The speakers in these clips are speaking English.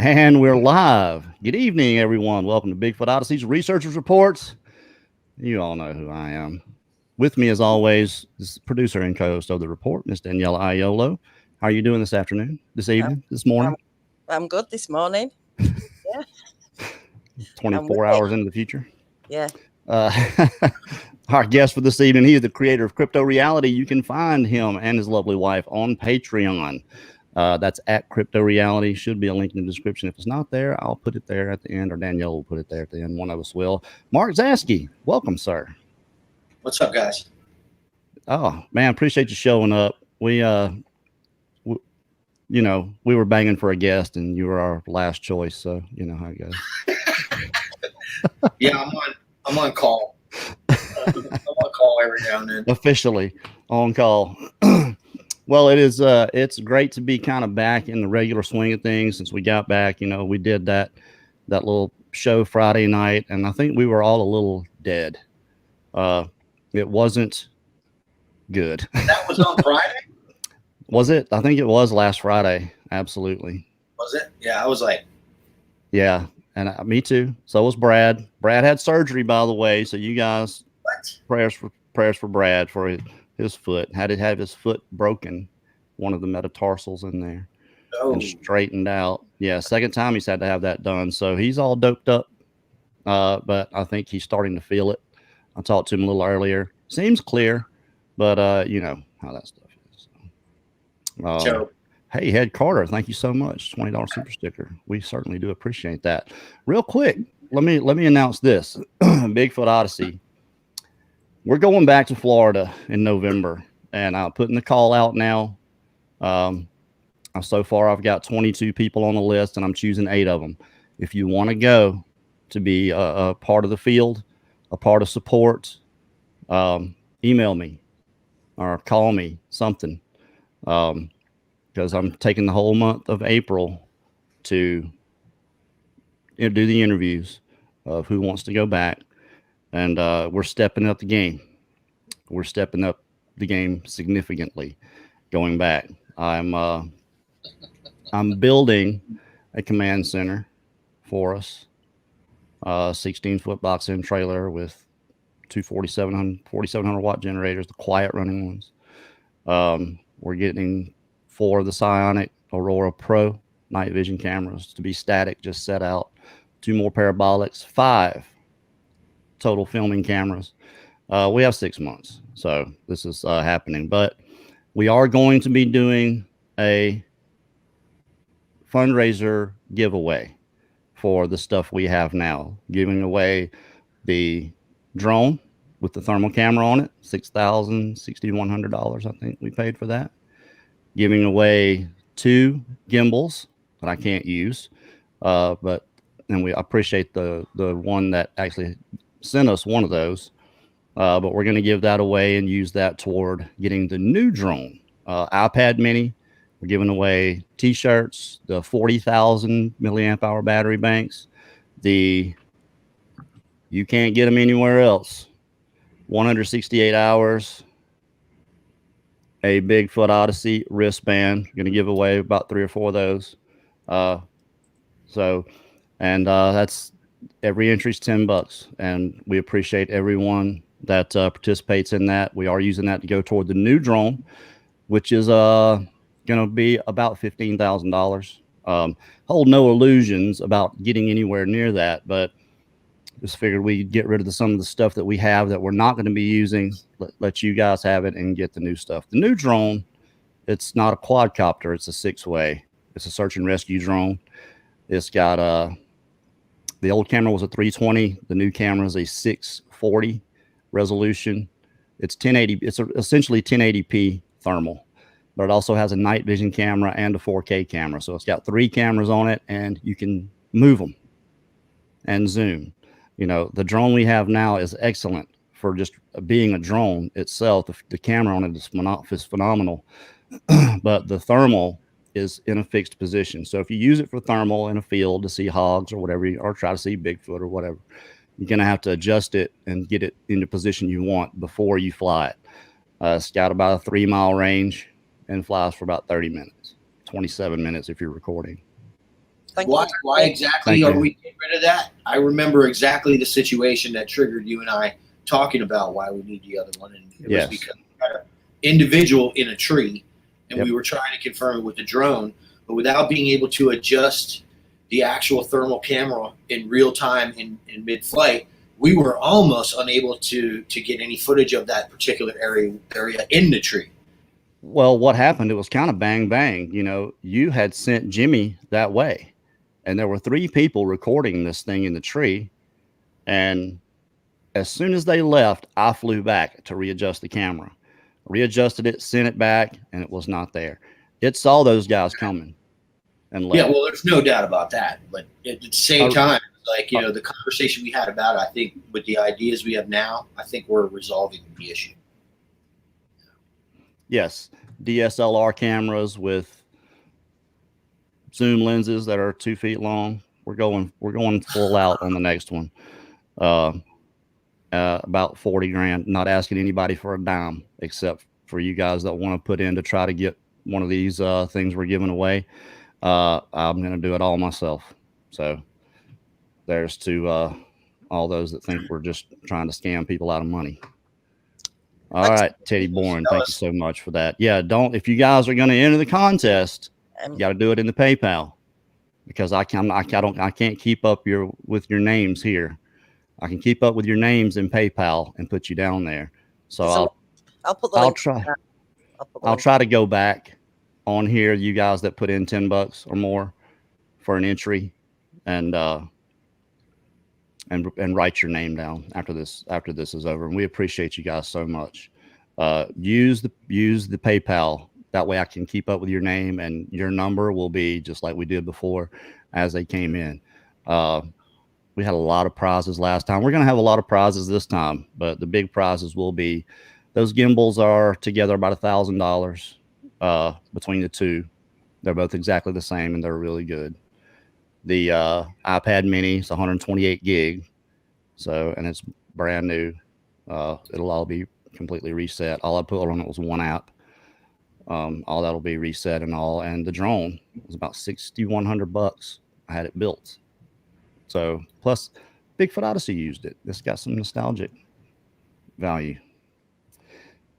And we're live. Good evening, everyone. Welcome to Bigfoot Odyssey's Researchers Reports. You all know who I am. With me, as always, is producer and co-host of the report, Miss Daniela Iolo. How are you doing this afternoon, this evening, this morning? I'm good this morning. Yeah. 24 hours into the future. Yeah. Our guest for this evening, he is the creator of Crypto Reality. You can find him and his lovely wife on Patreon. That's at Crypto Reality. Should be a link in the description. If it's not there, I'll put it there at the end, or Danielle will put it there at the end. One of us will. Mark Zaskey, welcome, sir. What's up, guys? Oh man, appreciate you showing up. We were banging for a guest, and you were our last choice. So you know how it goes. Yeah, I'm on call. I'm on call every now and then. Officially on call. Well, it's great to be kind of back in the regular swing of things since we got back. You know, we did that little show Friday night, and I think we were all a little dead. It wasn't good. That was on Friday? Was it? I think it was last Friday. Absolutely. Was it? Yeah, I was like. Yeah, and me too. So was Brad. Brad had surgery, by the way. So you guys, prayers for Brad for his foot. Had to have his foot broken, one of the metatarsals in there, and straightened out. Yeah, second time he's had to have that done. So he's all doped up, but I think he's starting to feel it. I talked to him a little earlier. Seems clear, but you know how that stuff is. Hey, Head Carter, thank you so much. $20 super sticker. We certainly do appreciate that. Real quick, let me announce this. Bigfoot Odyssey. We're going back to Florida in November, and I'm putting the call out now. So far, I've got 22 people on the list, and I'm choosing 8 of them. If you want to go to be a part of the field, a part of support, email me or call me, something. Because I'm taking the whole month of April to do the interviews of who wants to go back. And we're stepping up the game. We're stepping up the game significantly going back. I'm building a command center for us. 16-foot box-in trailer with two 4,700 watt generators, the quiet running ones. We're getting 4 of the Psionic Aurora Pro night vision cameras to be static, just set out. 2 more parabolics, 5 total filming cameras. We have 6 months, so this is happening. But we are going to be doing a fundraiser giveaway for the stuff we have now, giving away the drone with the thermal camera on it, $6,100, I think we paid for that. Giving away 2 gimbals that I can't use, but we appreciate the one that actually sent us one of those. But we're going to give that away and use that toward getting the new drone, iPad Mini. We're giving away T-shirts, the 40,000 milliamp hour battery banks, you can't get them anywhere else, 168 hours. A Bigfoot Odyssey wristband. Going to give away about 3 or 4 of those. That's every entry's $10, and we appreciate everyone that participates in that. We are using that to go toward the new drone, which is going to be about $15,000. Hold no illusions about getting anywhere near that, but just figured we'd get rid of some of the stuff that we have that we're not going to be using, let you guys have it and get the new stuff. The new drone, it's not a quadcopter, it's a 6-way. It's a search and rescue drone. It's got the old camera was a 320. The new camera is a 640 resolution. It's 1080. It's essentially 1080p thermal, but it also has a night vision camera and a 4K camera. So it's got 3 cameras on it, and you can move them and zoom. You know, the drone we have now is excellent for just being a drone itself. The camera on it is phenomenal, but the thermal is in a fixed position. So if you use it for thermal in a field to see hogs or whatever, or try to see Bigfoot or whatever, you're going to have to adjust it and get it in the position you want before you fly it. It's got about a 3-mile range and flies for about 30 minutes, 27 minutes if you're recording. Why exactly are we getting rid of that? I remember exactly the situation that triggered you and I talking about why we need the other one, and it was because we had an individual in a tree, and we were trying to confirm it with the drone, but without being able to adjust the actual thermal camera in real time in mid-flight, we were almost unable to get any footage of that particular area in the tree. Well, what happened, it was kind of bang, bang. You know, you had sent Jimmy that way, and there were 3 people recording this thing in the tree. And as soon as they left, I flew back to readjust the camera, readjusted it, sent it back, and it was not there. It saw those guys coming and left. Yeah, well, there's no doubt about that. But at the same time, like, you know, the conversation we had about it, I think with the ideas we have now, I think we're resolving the issue. Yes, DSLR cameras with zoom lenses that are 2 feet long. We're going full out on the next one. About 40 grand. Not asking anybody for a dime, except for you guys that want to put in to try to get one of these things we're giving away. I'm going to do it all myself. So there's to all those that think we're just trying to scam people out of money. All right, Teddy Bourne, thank you so much for that. Yeah, if you guys are going to enter the contest, you got to do it in the PayPal, because I can't keep up with your names here. I can keep up with your names in PayPal and put you down there. So I'll try to go back on here, you guys that put in $10 or more for an entry, and write your name down after this is over. And we appreciate you guys so much. Use the PayPal. That way I can keep up with your name, and your number will be just like we did before as they came in. We had a lot of prizes last time. We're going to have a lot of prizes this time, but the big prizes will be, those gimbals are together about $1,000 between the two. They're both exactly the same, and they're really good. The iPad mini is 128 gig. So, and it's brand new. It'll all be completely reset. All I put on it was one app. All that'll be reset and all. And the drone was about $6,100. I had it built. So, plus Bigfoot Odyssey used it. It's got some nostalgic value.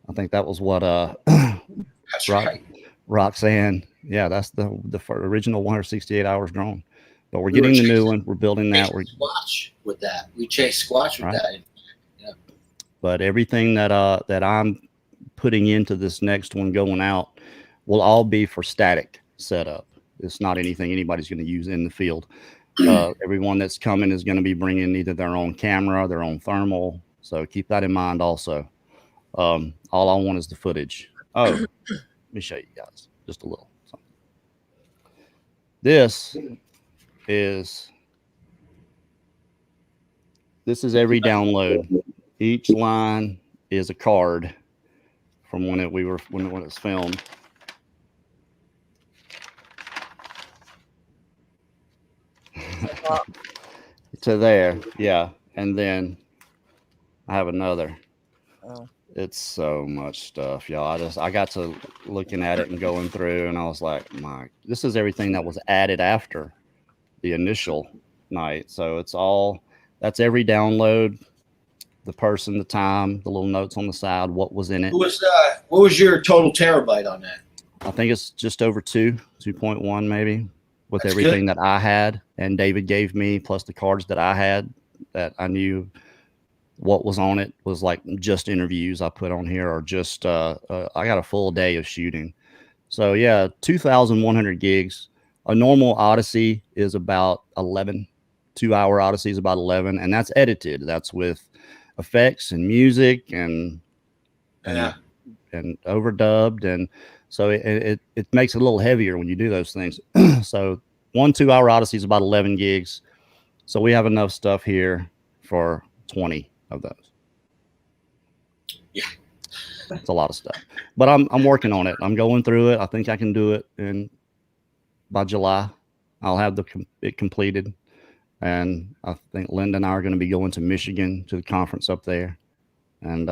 I think that was what That's right. Roxanne. Yeah, that's the original 168 hours drone. But we're getting the new one. We're building that. We're Squatch with that. We chase Squatch with that. Yeah. But everything that I'm putting into this next one going out will all be for static setup. It's not anything anybody's going to use in the field. Everyone that's coming is going to be bringing either their own camera, their own thermal. So keep that in mind also. All I want is the footage. Oh, let me show you guys just a little something. This is every download. Each line is a card from when it was filmed. To there, yeah. And then I have another. Oh. It's so much stuff, y'all. I got to looking at it and going through, and I was like, this is everything that was added after the initial night. So that's every download, the person, the time, the little notes on the side, what was in it. What was your total terabyte on that? I think it's just over 2.1 maybe, with That's everything good. that I had and David gave me, plus the cards that I had that I knew what was on it was like just interviews I put on here, or just I got a full day of shooting. So yeah, 2,100 gigs. A normal Odyssey is about 11. 2-hour Odyssey is about 11, and that's edited. That's with effects and music and overdubbed, and so it makes it a little heavier when you do those things. So 2-hour Odyssey is about 11 gigs. So we have enough stuff here for 20 of those. Yeah. It's a lot of stuff, but I'm working on it. I'm going through it. I think I can do it by July. I'll have it completed, and I think Linda and I are going to be going to Michigan to the conference up there. And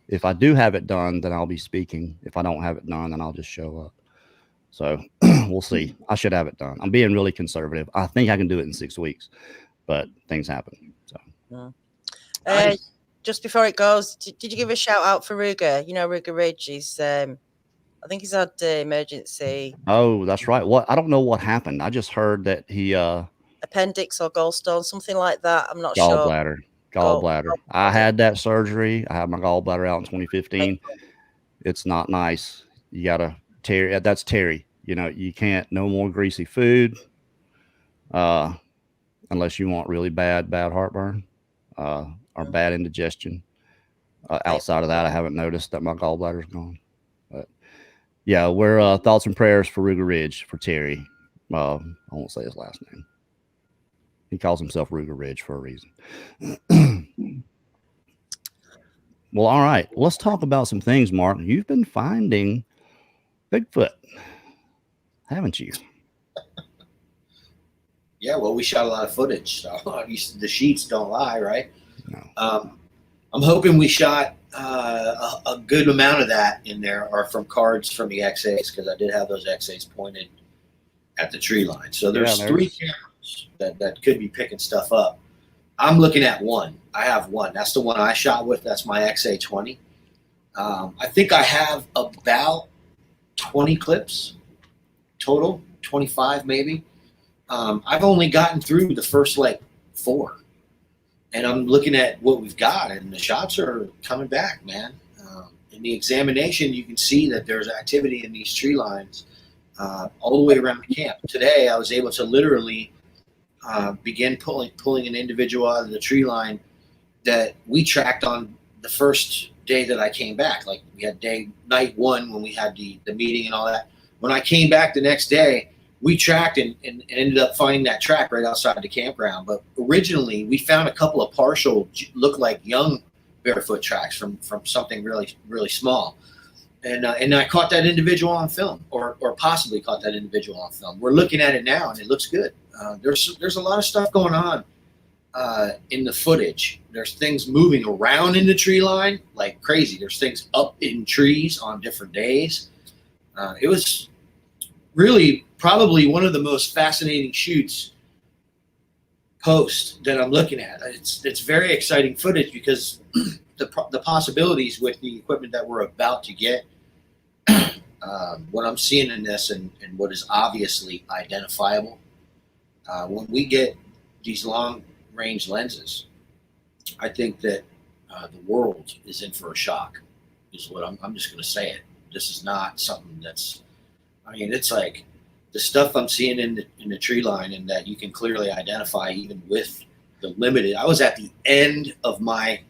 if I do have it done, then I'll be speaking. If I don't have it done, then I'll just show up. So we'll see. I should have it done. I'm being really conservative. I think I can do it in 6 weeks, but things happen. So, just before it goes, did you give a shout out for Ruger? You know, Ruger Ridge is, I think he's had emergency. Oh, that's right. What? I don't know what happened. I just heard that he appendix or gallstone, something like that. I'm not gallbladder. sure. Gallbladder. I had that surgery. I had my gallbladder out in 2015. It's not nice. You gotta Terry. That's Terry. You know, you can't no more greasy food, unless you want really bad heartburn, or bad indigestion. Outside of that, I haven't noticed that my gallbladder's gone. But yeah, we're thoughts and prayers for Ruger Ridge for Terry. I won't say his last name. He calls himself Ruger Ridge for a reason. Well, all right. Let's talk about some things, Mark. You've been finding Bigfoot, haven't you? Yeah, well, we shot a lot of footage, so the sheets don't lie, right? No. I'm hoping we shot a good amount of that in there are from cards from the XAs, because I did have those XAs pointed at the tree line. So there's 3 cameras that could be picking stuff up. I'm looking at one. I have one. That's the one I shot with. That's my XA20. I think I have about 20 clips total, 25 maybe. I've only gotten through the first 4. And I'm looking at what we've got, and the shots are coming back, man. In the examination, you can see that there's activity in these tree lines all the way around the camp. Today, I was able to literally begin pulling an individual out of the tree line that we tracked on the first day that I came back. Like, we had night 1 when we had the meeting and all that. When I came back the next day, we tracked and ended up finding that track right outside the campground. But originally, we found a couple of partial, look like young barefoot tracks from something really, really small. And I caught that individual on film, or possibly caught that individual on film. We're looking at it now, and it looks good. There's a lot of stuff going on in the footage. There's things moving around in the tree line like crazy. There's things up in trees on different days. It was really probably one of the most fascinating shoots post that I'm looking at. It's very exciting footage because the possibilities with the equipment that we're about to get, what I'm seeing in this and what is obviously identifiable, when we get these long range lenses, I think that the world is in for a shock, is what I'm just going to say it. This is not something that's, I mean, it's like the stuff I'm seeing in the tree line, and that you can clearly identify even with the limited. I was at the end of my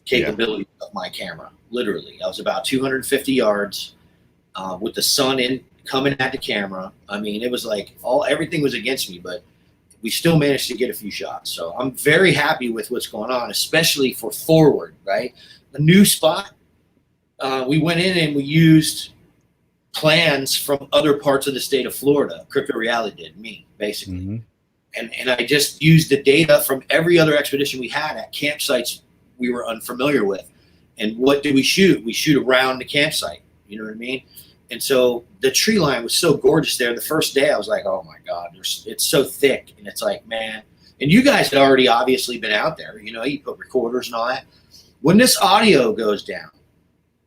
capability of my camera. Literally, I was about 250 yards with the sun coming at the camera. I mean, it was like everything was against me, but we still managed to get a few shots. So I'm very happy with what's going on, especially for forward, right? A new spot. We went in and we used plans from other parts of the state of Florida. Crypto Reality did, me, basically. Mm-hmm. And I just used the data from every other expedition we had at campsites we were unfamiliar with. And what did we shoot? We shoot around the campsite. You know what I mean? And so the tree line was so gorgeous there. The first day I was like, oh my God, it's so thick. And it's like, man, and you guys had already obviously been out there. You know, you put recorders and all that. When this audio goes down,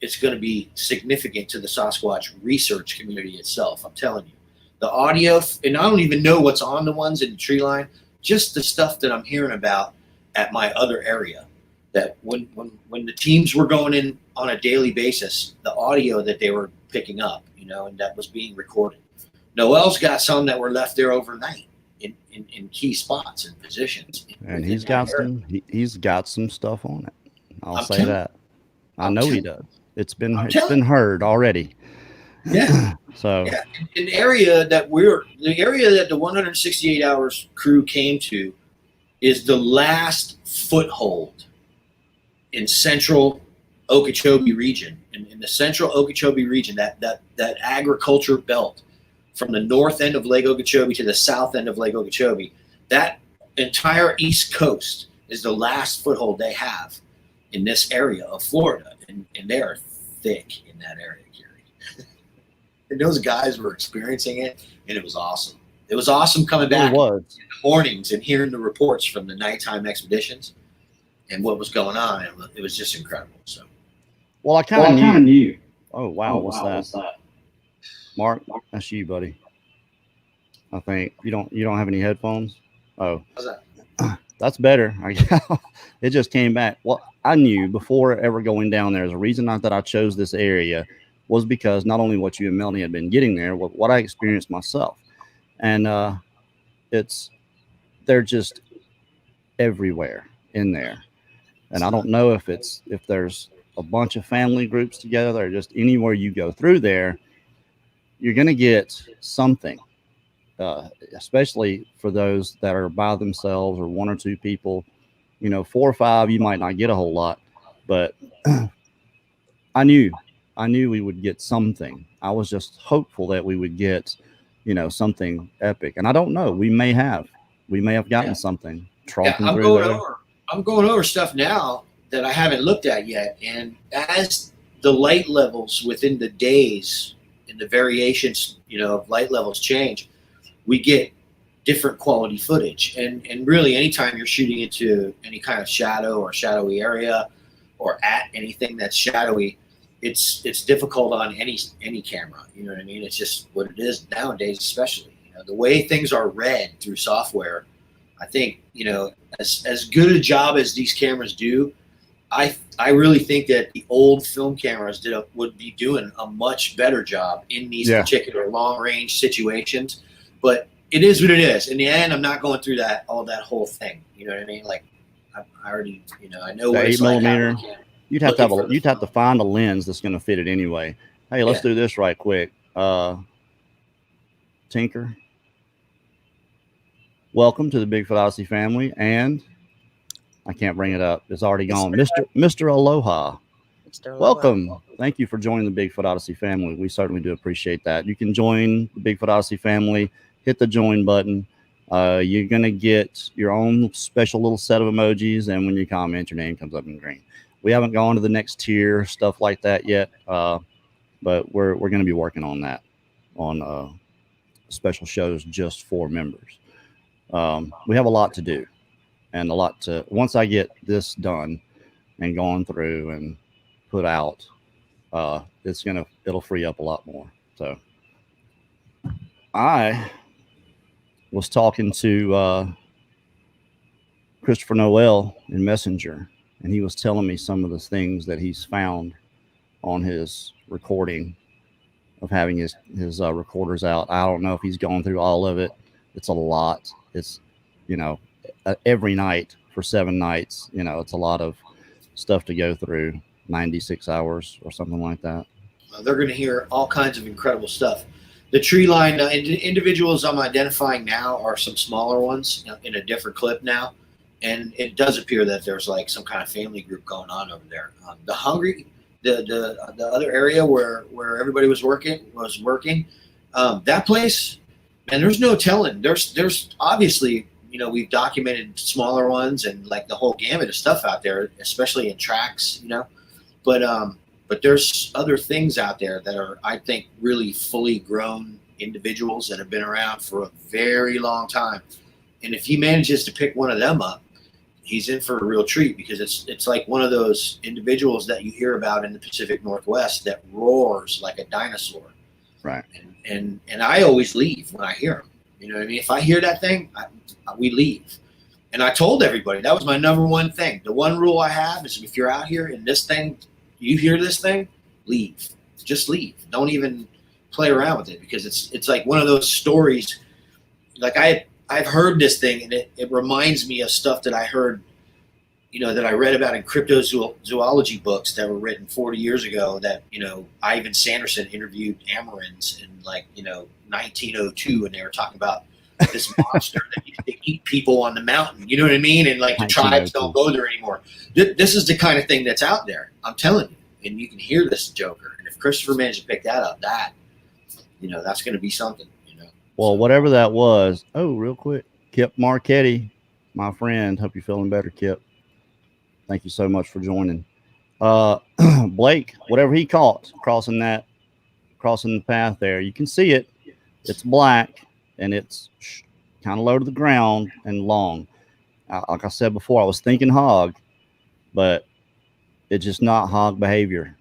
it's going to be significant to the Sasquatch research community itself. I'm telling you, the audio, and I don't even know what's on the ones in the tree line, just the stuff that I'm hearing about at my other area, that when the teams were going in on a daily basis, the audio that they were picking up, you know, and that was being recorded. Noel's got some that were left there overnight in key spots and positions. And he's got some stuff on it. I'll say that. I know he does. It's been heard already. Yeah. So yeah. An area that the 168 hours crew came to is the last foothold in central Okeechobee region. In the central Okeechobee region, that agriculture belt from the north end of Lake Okeechobee to the south end of Lake Okeechobee, that entire east coast is the last foothold they have in this area of Florida. And they are thick in that area, Kerry. And those guys were experiencing it, and it was awesome. It was awesome coming back in the mornings and hearing the reports from the nighttime expeditions and what was going on. It was just incredible. So, well, I kind of knew. Oh wow, what's that? Mark, that's you, buddy. I think you don't have any headphones. Oh, how's that? That's better. It just came back. Well, I knew before ever going down there. There's a reason that I chose this area was because not only what you and Melanie had been getting there, what I experienced myself, and they're just everywhere in there. And I don't know if there's a bunch of family groups together or just anywhere you go through there, you're going to get something. Especially for those that are by themselves or one or two people, 4 or 5, you might not get a whole lot, but I knew we would get something. I was just hopeful that we would get, something epic. And I don't know, we may have gotten something. I'm going over stuff now that I haven't looked at yet. And as the light levels within the days and the variations, of light levels change, we get different quality footage. And really, anytime you're shooting into any kind of shadow or shadowy area or at anything that's shadowy, it's difficult on any camera. You know what I mean? It's just what it is nowadays, especially. The way things are read through software, I think, as good a job as these cameras do, I really think that the old film cameras would be doing a much better job in these particular long range situations. But it is what it is. In the end, I'm not going through that whole thing. You know what I mean? Like I already, I know what 8mm. You'd have to find a lens that's going to fit it anyway. Hey, let's do this right quick. Tinker, welcome to the Bigfoot Odyssey family, and I can't bring it up. It's already gone. Mr. Aloha. Welcome. Thank you for joining the Bigfoot Odyssey family. We certainly do appreciate that. You can join the Bigfoot Odyssey family. Hit the join button. You're going to get your own special little set of emojis, and when you comment, your name comes up in green. We haven't gone to the next tier, stuff like that yet, but we're going to be working on that, on special shows just for members. We have a lot to do, and a lot to, once I get this done and gone through and put out, it'll free up a lot more. So I was talking to Christopher Noel in Messenger, and he was telling me some of the things that he's found on his recording of having his recorders out. I don't know if he's gone through all of it. It's a lot. It's, every night for 7 nights, it's a lot of stuff to go through, 96 hours or something like that. They're going to hear all kinds of incredible stuff. The tree line individuals I'm identifying now are some smaller ones in a different clip now. And it does appear that there's like some kind of family group going on over there. The other area where everybody was working, that place, man, there's no telling. There's obviously, we've documented smaller ones and like the whole gamut of stuff out there, especially in tracks, but there's other things out there that are, I think, really fully grown individuals that have been around for a very long time. And if he manages to pick one of them up, he's in for a real treat, because it's like one of those individuals that you hear about in the Pacific Northwest that roars like a dinosaur. Right. And I always leave when I hear him. You know what I mean? If I hear that thing, we leave. And I told everybody that was my number one thing. The one rule I have is, if you're out here and this thing, you hear this thing, leave. Just leave. Don't even play around with it, because it's like one of those stories. Like I've heard this thing, and it reminds me of stuff that I heard, that I read about in cryptozoology books that were written 40 years ago, that, Ivan Sanderson interviewed Amarins in 1902, and they were talking about this monster that used to eat people on the mountain. You know what I mean? And like the tribes don't go there anymore. This is the kind of thing that's out there. I'm telling you. And you can hear this joker. And if Christopher managed to pick that up, that's going to be something. Well, whatever that was. Oh, real quick, Kip Marchetti, my friend. Hope you're feeling better, Kip. Thank you so much for joining. Blake, whatever he caught crossing that crossing the path there. You can see it. It's black and it's kind of low to the ground and long. Like I said before, I was thinking hog, but it's just not hog behavior.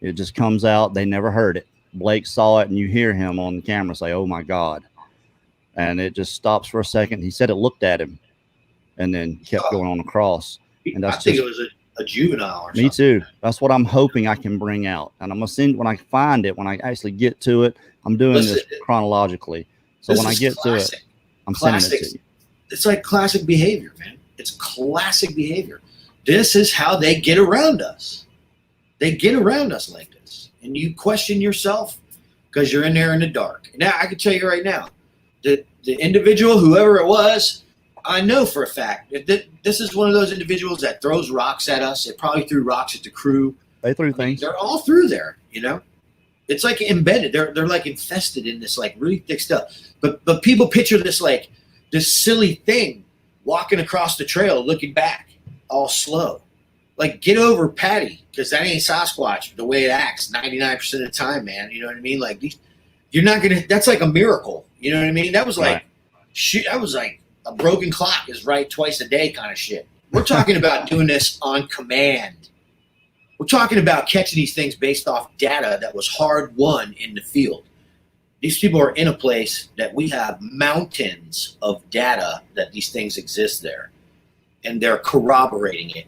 It just comes out. They never heard it. Blake saw it, and you hear him on the camera say, "Oh my God." And it just stops for a second. He said it looked at him and then kept going on across. And I think it was a juvenile or something. Me too. That's what I'm hoping I can bring out. And I'm going to send, when I find it, when I actually get to it, I'm doing this chronologically. So when I get to it, I'm sending it to you. It's like classic behavior, man. It's classic behavior. This is how they get around us. They get around us like this. And you question yourself because you're in there in the dark. Now, I can tell you right now, the individual, whoever it was, I know for a fact that this is one of those individuals that throws rocks at us. It probably threw rocks at the crew. They threw things. They're all through there, you know. It's like embedded. They're like infested in this like really thick stuff. But people picture this like this silly thing walking across the trail, looking back, all slow. Like, get over Patty, because that ain't Sasquatch the way it acts 99% of the time, man. You know what I mean? Like, you're not gonna. That's like a miracle. You know what I mean? That was like, that was like a broken clock is right twice a day kind of shit. We're talking about doing this on command. We're talking about catching these things based off data that was hard won in the field. These people are in a place that we have mountains of data that these things exist there, and they're corroborating it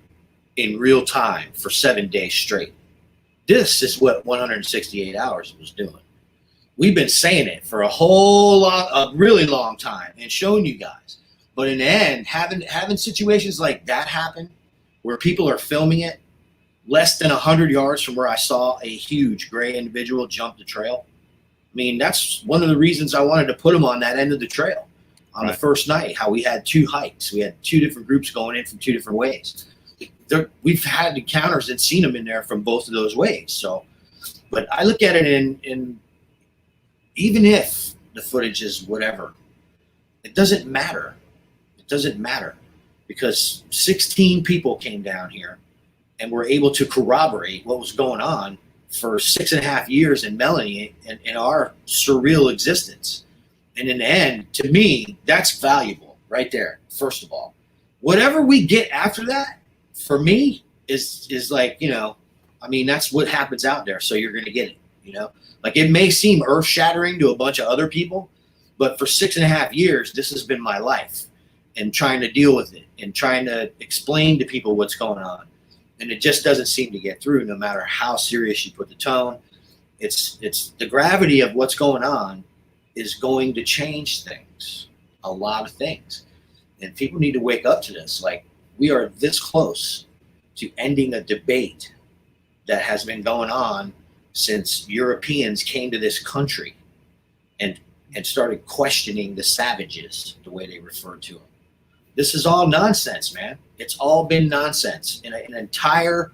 in real time for 7 days straight. This is what 168 hours was doing. We've been saying it for a really long time and showing you guys. But in the end, having situations like that happen where people are filming it less than 100 yards from where I saw a huge gray individual jump the trail. I mean, that's one of the reasons I wanted to put them on that end of the trail on the first night, how we had two hikes. We had two different groups going in from two different ways. We've had encounters and seen them in there from both of those ways. So, but I look at it in even if the footage is whatever, it doesn't matter. It doesn't matter because 16 people came down here and were able to corroborate what was going on for 6.5 years in Melanie and in our surreal existence. And in the end, to me, that's valuable right there, first of all. Whatever we get after that, for me, is like, you know, I mean, that's what happens out there, so you're going to get it, you know? Like, it may seem earth-shattering to a bunch of other people, but for 6.5 years, this has been my life and trying to deal with it and trying to explain to people what's going on. And it just doesn't seem to get through no matter how serious you put the tone. It's the gravity of what's going on is going to change things, a lot of things. And people need to wake up to this. Like, we are this close to ending a debate that has been going on since Europeans came to this country and started questioning the savages, the way they referred to them. This is all nonsense, man. It's all been nonsense. An entire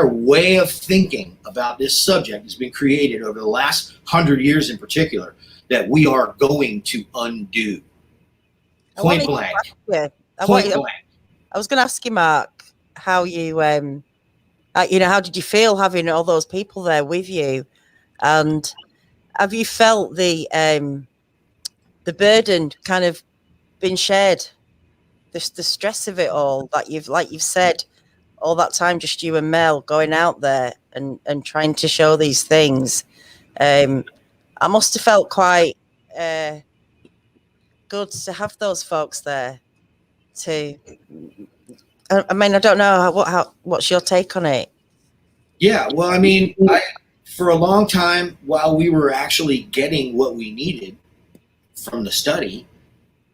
way of thinking about this subject has been created over the last 100 years in particular that we are going to undo. Point blank. I was going to ask you, Mark, how you, how did you feel having all those people there with you, and have you felt the burden kind of been shared, the stress of it all that you've said, all that time, just you and Mel going out there and trying to show these things? I must have felt quite good to have those folks there. I mean, I don't know what's your take on it? Yeah, well, I mean, for a long time, while we were actually getting what we needed from the study,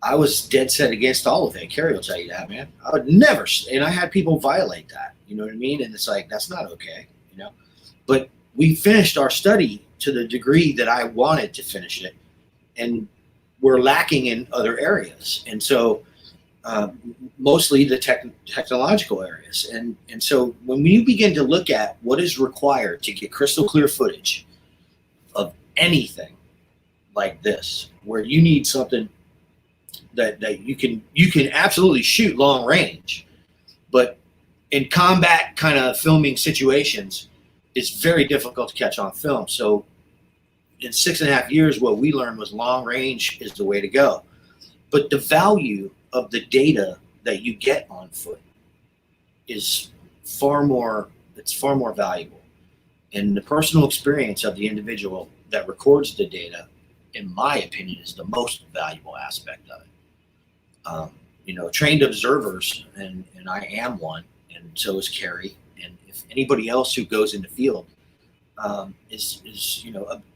I was dead set against all of it. Kerry will tell you that, man. I would never, and I had people violate that, you know what I mean? And it's like, that's not okay, you know? But we finished our study to the degree that I wanted to finish it, and we're lacking in other areas. And so, mostly the technological areas. And so when you begin to look at what is required to get crystal clear footage of anything like this, where you need something that you can absolutely shoot long range, but in combat kind of filming situations, is very difficult to catch on film. So in 6.5 years, what we learned was long range is the way to go. But the value of the data that you get on foot is far more valuable. And the personal experience of the individual that records the data, in my opinion, is the most valuable aspect of it. Trained observers, and I am one, and so is Kerry, and if anybody else who goes in the field,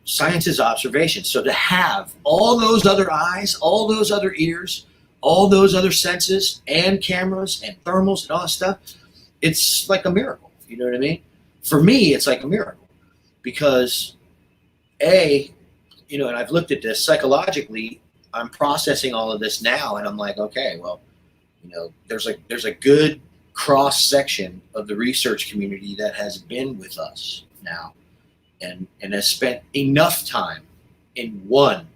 science is observation. So to have all those other eyes, all those other ears, all those other senses, and cameras and thermals and all that stuff, it's like a miracle. You know what I mean? For me, it's like a miracle because and I've looked at this psychologically. I'm processing all of this now, and I'm like, okay, well, there's a good cross section of the research community that has been with us now, and has spent enough time in one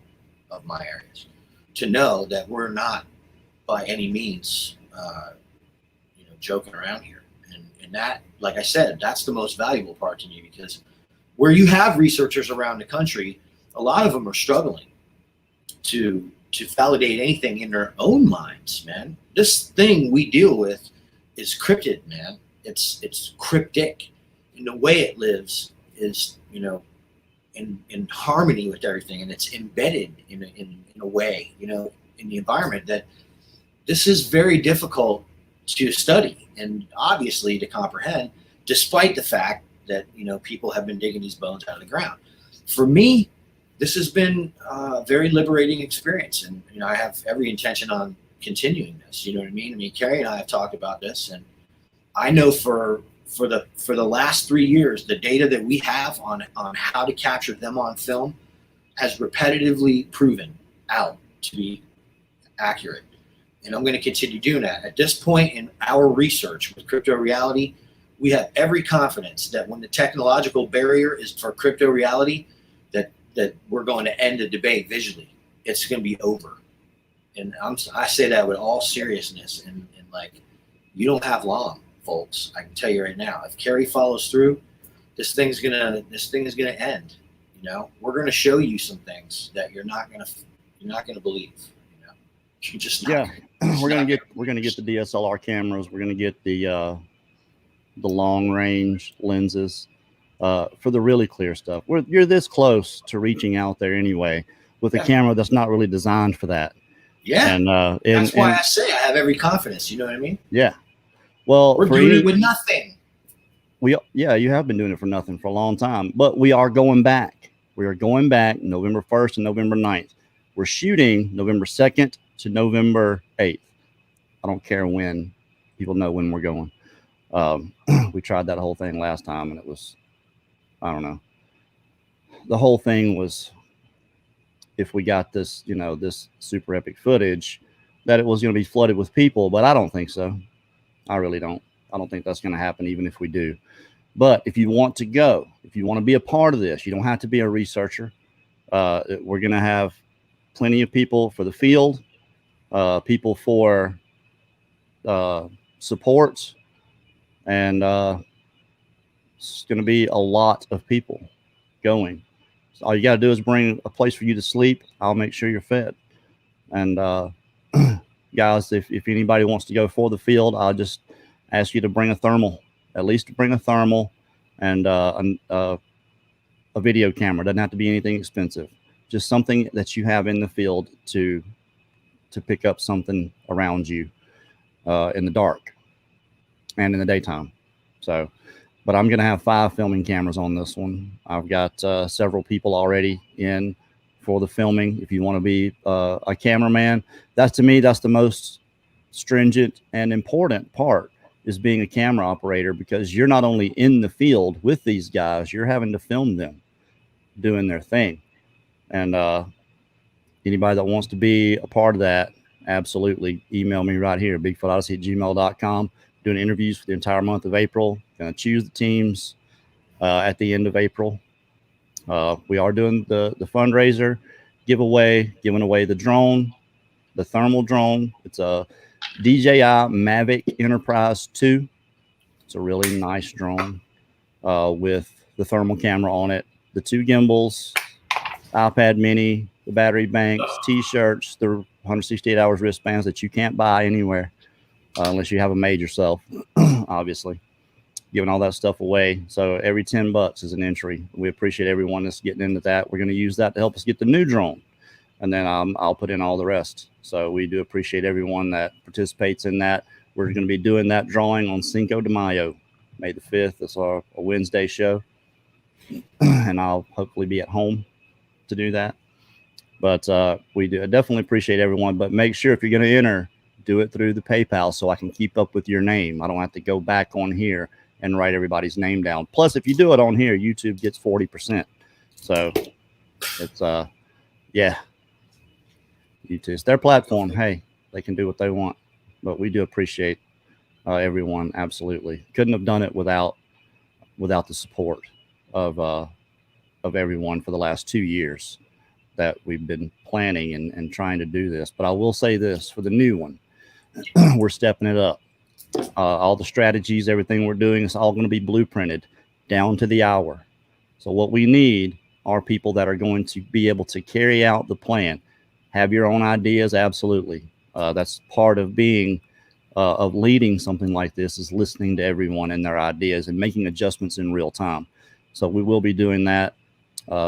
of my areas to know that we're not by any means, joking around here. And that, like I said, that's the most valuable part to me, because where you have researchers around the country, a lot of them are struggling to validate anything in their own minds, man. This thing we deal with is cryptid, man. It's cryptic, and the way it lives is, in harmony with everything, and it's embedded in a way, in the environment that this is very difficult to study and obviously to comprehend, despite the fact that people have been digging these bones out of the ground. For me, this has been a very liberating experience, and I have every intention on continuing this. You know what I mean? I mean, Kerry and I have talked about this, and I know for the last 3 years, the data that we have on how to capture them on film has repetitively proven out to be accurate. And I'm going to continue doing that. At this point in our research with crypto reality, we have every confidence that when the technological barrier is for crypto reality, that we're going to end the debate visually. It's going to be over. And I say that with all seriousness, and like, you don't have long, folks. I can tell you right now, if Kerry follows through, this thing is gonna end. We're going to show you some things that you're not going to believe. You're just not. Yeah. We're going to get the DSLR cameras. We're going to get the long range lenses for the really clear stuff. You're this close to reaching out there anyway with a camera that's not really designed for that. Yeah. And that's why I say I have every confidence. You know what I mean? Yeah. Well, we're doing it with nothing. You have been doing it for nothing for a long time, but we are going back. We are going back November 1st and November 9th. We're shooting November 2nd to November 8th. I don't care when. People know when we're going. We tried that whole thing last time, and it was, I don't know. The whole thing was, if we got this, this super epic footage, that it was going to be flooded with people, but I don't think so. I really don't. I don't think that's going to happen, even if we do. But if you want to go, if you want to be a part of this, you don't have to be a researcher. We're going to have plenty of people for the field, people for supports, and it's going to be a lot of people going. So all you got to do is bring a place for you to sleep. I'll make sure you're fed. And guys, if anybody wants to go for the field, I'll just ask you to bring a thermal, at least bring a thermal and a video camera. Doesn't have to be anything expensive, just something that you have in the field to pick up something around you in the dark and in the daytime. So, but I'm going to have 5 filming cameras on this one. I've got several people already in for the filming. If you want to be a cameraman, to me, that's the most stringent and important part, is being a camera operator, because you're not only in the field with these guys, you're having to film them doing their thing. And anybody that wants to be a part of that, absolutely email me right here, bigfootodyssey@gmail.com. Doing interviews for the entire month of April. Going to choose the teams at the end of April. We are doing the fundraiser giveaway, giving away the drone, the thermal drone. It's a DJI Mavic Enterprise 2. It's a really nice drone with the thermal camera on it, the 2 gimbals, iPad mini, the battery banks, t-shirts, the 168 hours wristbands that you can't buy anywhere unless you have them made yourself, obviously. Giving all that stuff away. So every $10 is an entry. We appreciate everyone that's getting into that. We're going to use that to help us get the new drone. And then I'll put in all the rest. So we do appreciate everyone that participates in that. We're going to be doing that drawing on Cinco de Mayo, May the 5th. It's a Wednesday show. And I'll hopefully be at home to do that. But we do definitely appreciate everyone. But make sure if you're going to enter, do it through the PayPal so I can keep up with your name. I don't have to go back on here and write everybody's name down. Plus, if you do it on here, YouTube gets 40%. So it's yeah, YouTube, it's their platform. Hey, they can do what they want, but we do appreciate everyone. Absolutely, couldn't have done it without the support of everyone for the last 2 years that we've been planning and trying to do this. But I will say this for the new one, we're stepping it up. All the strategies, everything we're doing is all going to be blueprinted down to the hour. So what we need are people that are going to be able to carry out the plan. Have your own ideas, absolutely. That's part of being of leading something like this, is listening to everyone and their ideas and making adjustments in real time. So we will be doing that.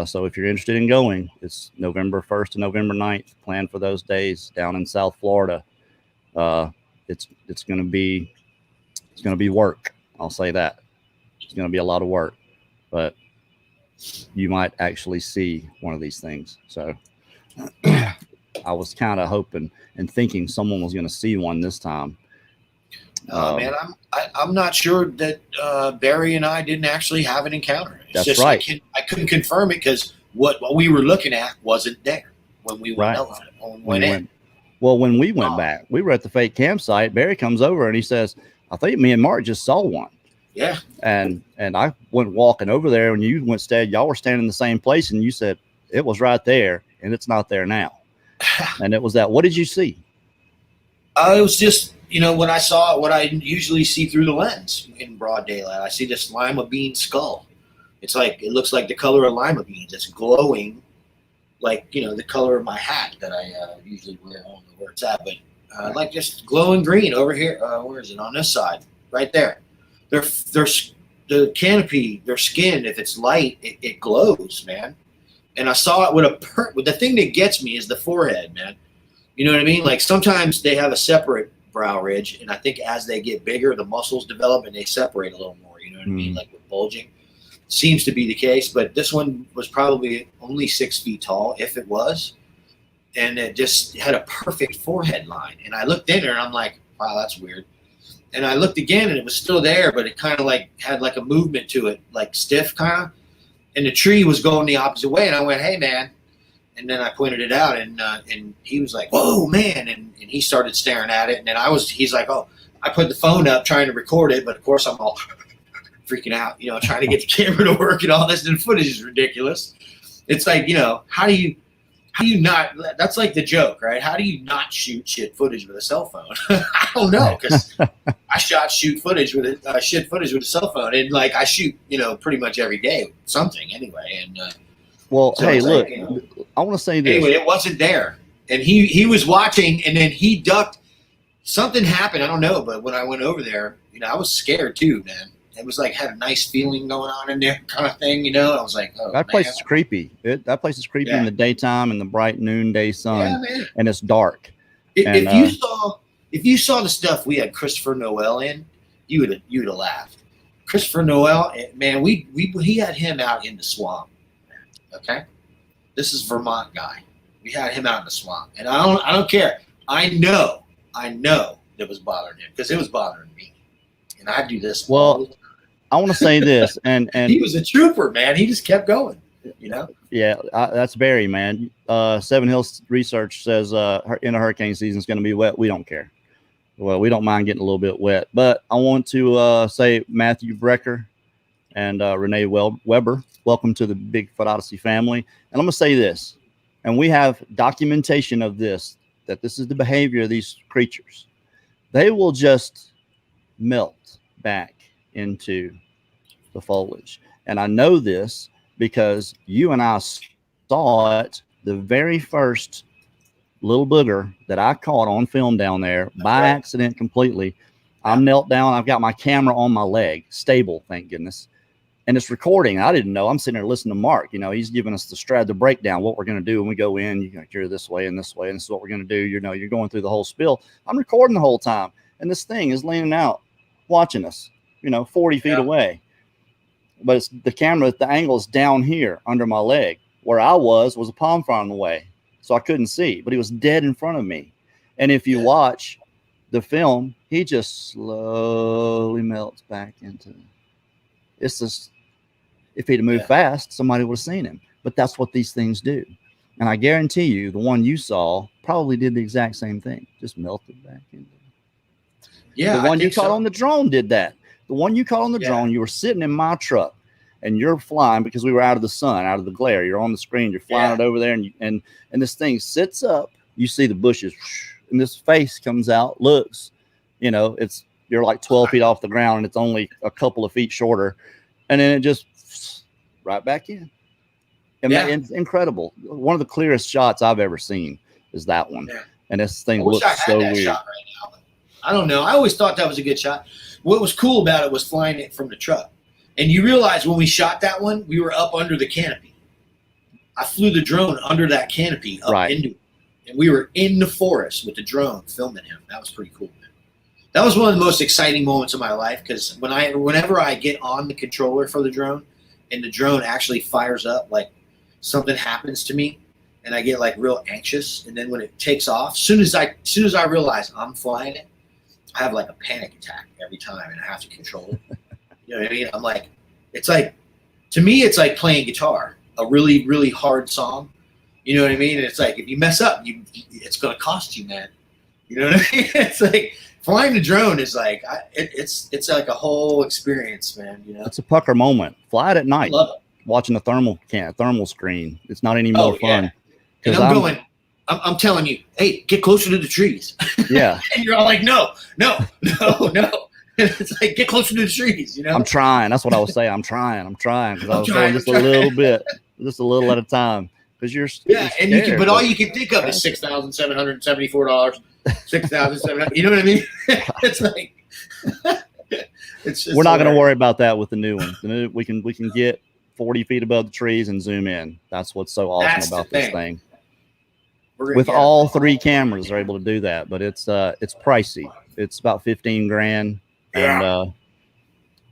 So if you're interested in going, it's November 1st to November 9th. Plan for those days down in South Florida. It's going to be work. I'll say that. It's going to be a lot of work, but you might actually see one of these things. So I was kind of hoping and thinking someone was going to see one this time. Man, I'm not sure that Barry and I didn't actually have an encounter. It's that's just right. I couldn't confirm it because what we were looking at wasn't there when we went in. Well, when we went back, we were at the fake campsite. Barry comes over and he says, I think me and Mark just saw one. Yeah. And I went walking over there and you went y'all were standing in the same place and you said it was right there and it's not there now. And it was that. What did you see? It was just, when I saw what I usually see through the lens in broad daylight, I see this lima bean skull. It looks like the color of lima beans. It's glowing like, the color of my hat that I usually wear. I don't know where it's at, but like just glowing green over here. Where is it? On this side, right there. The canopy, their skin, if it's light, it glows, man. And I saw it with the thing that gets me is the forehead, man. You know what I mean? Like sometimes they have a separate brow ridge, and I think as they get bigger, the muscles develop and they separate a little more. You know what I mean? Like with bulging. Seems to be the case, but this one was probably only 6 feet tall, if it was. And it just had a perfect forehead line. And I looked in there and I'm like, wow, that's weird. And I looked again and it was still there, but it kind of like had like a movement to it, like stiff kind of. And the tree was going the opposite way. And I went, hey, man. And then I pointed it out and he was like, whoa, man. And he started staring at it. And then he's like, oh, I put the phone up trying to record it. But of course I'm all freaking out, trying to get the camera to work and all this, and the footage is ridiculous. It's like, how do you not, that's like the joke, right? How do you not shoot shit footage with a cell phone? I don't know, because I shot shit footage with a cell phone, and like I shoot, pretty much every day, something anyway. And so hey, look, I want to say this. Anyway, it wasn't there, and he was watching, and then he ducked. Something happened, I don't know, but when I went over there, I was scared too, man. It was like had a nice feeling going on in there, kind of thing, I was like, oh, that place is creepy. That place is creepy in the daytime in the bright noonday sun, and it's dark. If you saw the stuff we had Christopher Noel in, you would have laughed. Christopher Noel, man, he had him out in the swamp. Okay, this is Vermont guy. We had him out in the swamp, and I don't care. I know it was bothering him because it was bothering me, and I do this. Well, I want to say this, and he was a trooper, man. He just kept going, Yeah, that's Barry, man. Seven Hills Research says in a hurricane season it's going to be wet. We don't care. Well, we don't mind getting a little bit wet, but I want to say Matthew Brecker and Renee Weber, welcome to the Bigfoot Odyssey family. And I'm going to say this, and we have documentation of this, that this is the behavior of these creatures. They will just melt back into the foliage. And I know this because you and I saw it, the very first little booger that I caught on film down there by accident completely. I'm knelt down. I've got my camera on my leg, stable, thank goodness. And it's recording. I didn't know. I'm sitting there listening to Mark. He's giving us the breakdown, what we're going to do when we go in. You're this way and this way, and this is what we're going to do. You're going through the whole spiel. I'm recording the whole time. And this thing is leaning out, watching us, 40 feet away. But it's the camera, the angle is down here under my leg. Where I was a palm frond away. So I couldn't see, but he was dead in front of me. And if you watch the film, he just slowly melts back into it's just, if he'd have moved fast, somebody would have seen him. But that's what these things do. And I guarantee you, the one you saw probably did the exact same thing, just melted back into. The one you caught on the drone did that. The one you caught on the drone, you were sitting in my truck and you're flying because we were out of the sun, out of the glare. You're on the screen, you're flying it over there, and this thing sits up. You see the bushes, and this face comes out, looks, you're like 12 feet off the ground and it's only a couple of feet shorter. And then it just right back in. It's incredible. One of the clearest shots I've ever seen is that one. Yeah. And this thing looks so weird. Shot right now. I don't know. I always thought that was a good shot. What was cool about it was flying it from the truck. And you realize when we shot that one, we were up under the canopy. I flew the drone under that canopy up into it. And we were in the forest with the drone filming him. That was pretty cool, man. That was one of the most exciting moments of my life because whenever I get on the controller for the drone and the drone actually fires up, like something happens to me and I get like real anxious. And then when it takes off, as soon as I realize I'm flying it, I have like a panic attack every time and I have to control it. You know what I mean? I'm like, to me, it's like playing guitar, a really, really hard song. You know what I mean? And it's like, if you mess up, it's going to cost you, man. You know what I mean? It's like flying the drone is like, it's like a whole experience, man. It's a pucker moment. Fly it at night. Love it. Watching the thermal screen. It's not any more fun. And I'm telling you, hey, get closer to the trees. Yeah. And you're all like, no. It's like, get closer to the trees, I'm trying. That's what I was saying. I'm trying. Because I was going just a little bit, just a little at a time. Because you're scared, but all you can think of is $6,774, $6,700. You know what I mean? It's like it's just we're not going to worry about that with the new one. We can get 40 feet above the trees and zoom in. That's what's so awesome about this thing. With all three cameras, they're able to do that, but it's pricey. It's about $15,000, and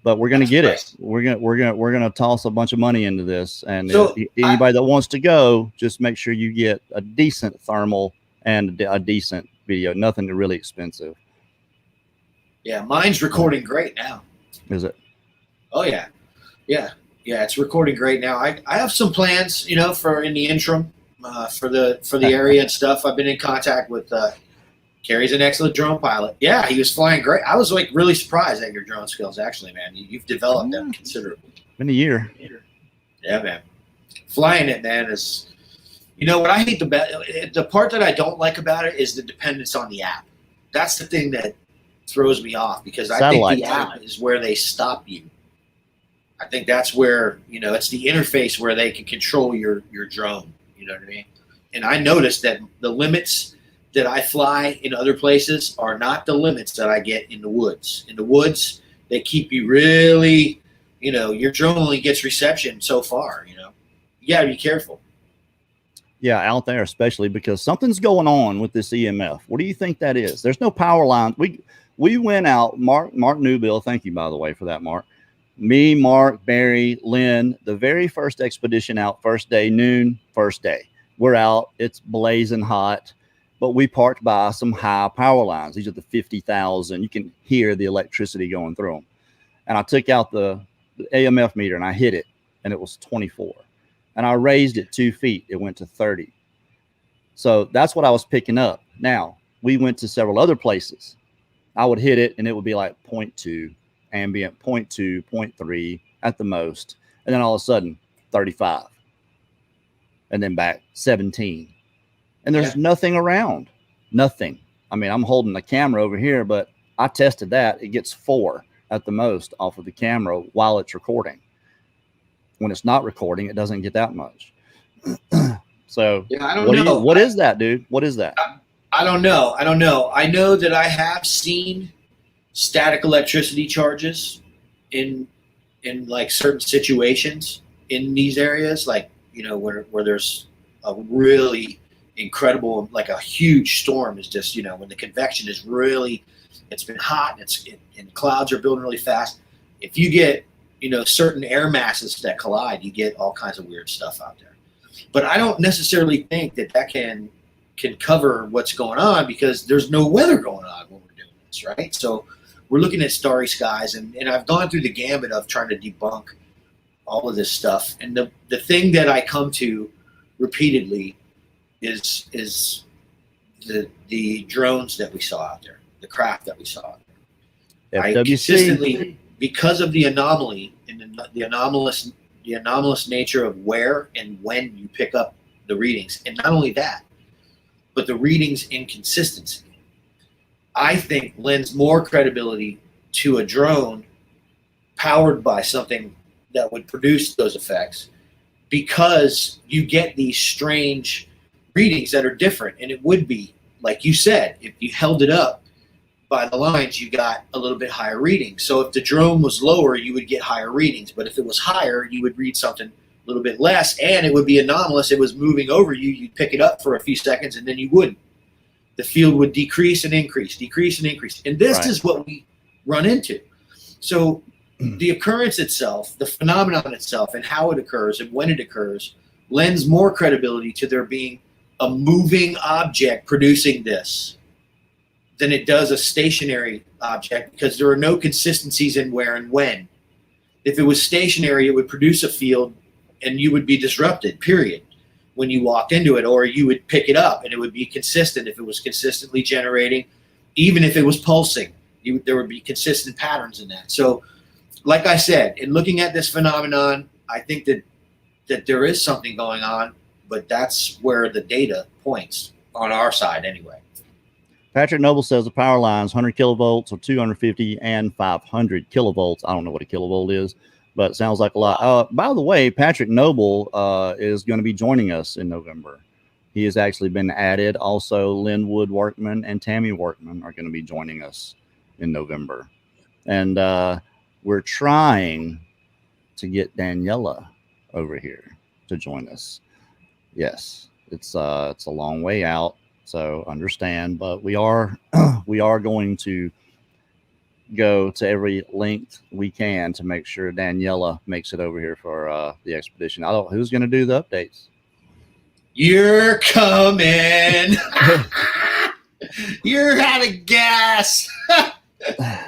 but we're gonna get it. We're gonna toss a bunch of money into this, and anybody that wants to go, just make sure you get a decent thermal and a decent video. Nothing really expensive. Yeah, mine's recording great now. Is it? Oh yeah. It's recording great now. I have some plans, for in the interim, for the area and stuff. I've been in contact with. Kerry's an excellent drone pilot. Yeah, he was flying great. I was like really surprised at your drone skills, actually, man. You've developed them considerably. Been a year. Yeah, man. Flying it, man, is what I hate the part that I don't like about it is the dependence on the app. That's the thing that throws me off because I think the app is where they stop you. I think that's where, it's the interface where they can control your drone. You know what I mean? And I noticed that the limits that I fly in other places are not the limits that I get in the woods. In the woods, they keep you really, your drone only gets reception so far, You got to be careful. Yeah, out there especially because something's going on with this EMF. What do you think that is? There's no power line. We went out, Mark Newbill, thank you, by the way, for that, Mark. Me, Mark, Barry, Lynn, the very first expedition out, first day, noon, first day. We're out. It's blazing hot. But we parked by some high power lines. These are the 50,000. You can hear the electricity going through them. And I took out the AMF meter and I hit it, and it was 24. And I raised it 2 feet. It went to 30. So that's what I was picking up. Now, we went to several other places. I would hit it, and it would be like 0.2, ambient, 0.2, 0.3 at the most. And then all of a sudden, 35. And then back 17. And there's nothing around. Nothing. I mean, I'm holding the camera over here, but I tested that. It gets 4 at the most off of the camera while it's recording. when it's not recording, it doesn't get that much. So yeah, I don't know. What is that, dude? What is that? I don't know. I know that I have seen static electricity charges in like certain situations in these areas, like, you know, where there's a really incredible, like a huge storm is just, you know, when the convection is really, it's been hot and clouds are building really fast. If you get, you know, certain air masses that collide, you get all kinds of weird stuff out there. But I don't necessarily think that can cover what's going on, because there's no weather going on when we're doing this, right? So we're looking at starry skies, and I've gone through the gambit of trying to debunk all of this stuff. And the thing that I come to repeatedly is the drones that we saw out there, the craft that we saw out there. FWC. I consistently, because of the anomaly and the anomalous nature of where and when you pick up the readings, and not only that, but the readings inconsistency, I think lends more credibility to a drone powered by something that would produce those effects, because you get these strange readings that are different. And it would be, like you said, if you held it up by the lines, you got a little bit higher reading. So if the drone was lower, you would get higher readings. But if it was higher, you would read something a little bit less, and it would be anomalous. It was moving over you. You'd pick it up for a few seconds, and then you wouldn't. The field would decrease and increase. And this is what we run into. So the occurrence itself, the phenomenon itself, and how it occurs and when it occurs lends more credibility to there being a moving object producing this than it does a stationary object, because there are no consistencies in where and when. If it was stationary, it would produce a field and you would be disrupted, period, when you walked into it, or you would pick it up and it would be consistent if it was consistently generating. Even if it was pulsing, there would be consistent patterns in that. So like I said, in looking at this phenomenon, I think that there is something going on, but that's where the data points on our side anyway. Patrick Noble says the power lines 100 kilovolts or 250 and 500 kilovolts. I don't know what a kilovolt is, but it sounds like a lot. By the way, Patrick Noble is going to be joining us in November. He has actually been added. Also, Linwood Workman and Tammy Workman are going to be joining us in November. And we're trying to get Daniela over here to join us. Yes, it's a long way out, so understand, but we are going to go to every length we can to make sure Daniela makes it over here for the expedition. I don't who's going to do the updates. You're coming. You're out of gas.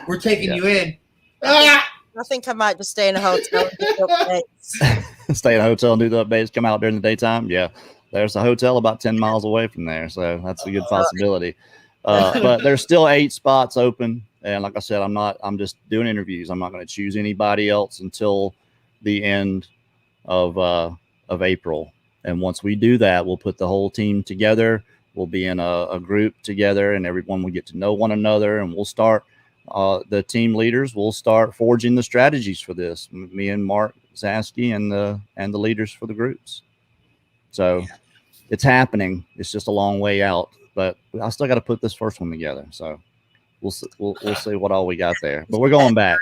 We're taking you in. I think I might just stay in a hotel and do updates. Stay in a hotel and do the updates, come out during the daytime. Yeah, there's a hotel about 10 miles away from there, so that's a good possibility. But there's still 8 spots open, and like I said, I'm just doing interviews. I'm not going to choose anybody else until the end of April. And once we do that, we'll put the whole team together. We'll be in a group together, and everyone will get to know one another, and we'll start the team leaders will start forging the strategies for this. Me and Mark Zaskey and the leaders for the groups. So it's happening. It's just a long way out, but I still got to put this first one together. So we'll see what all we got there. But we're going back.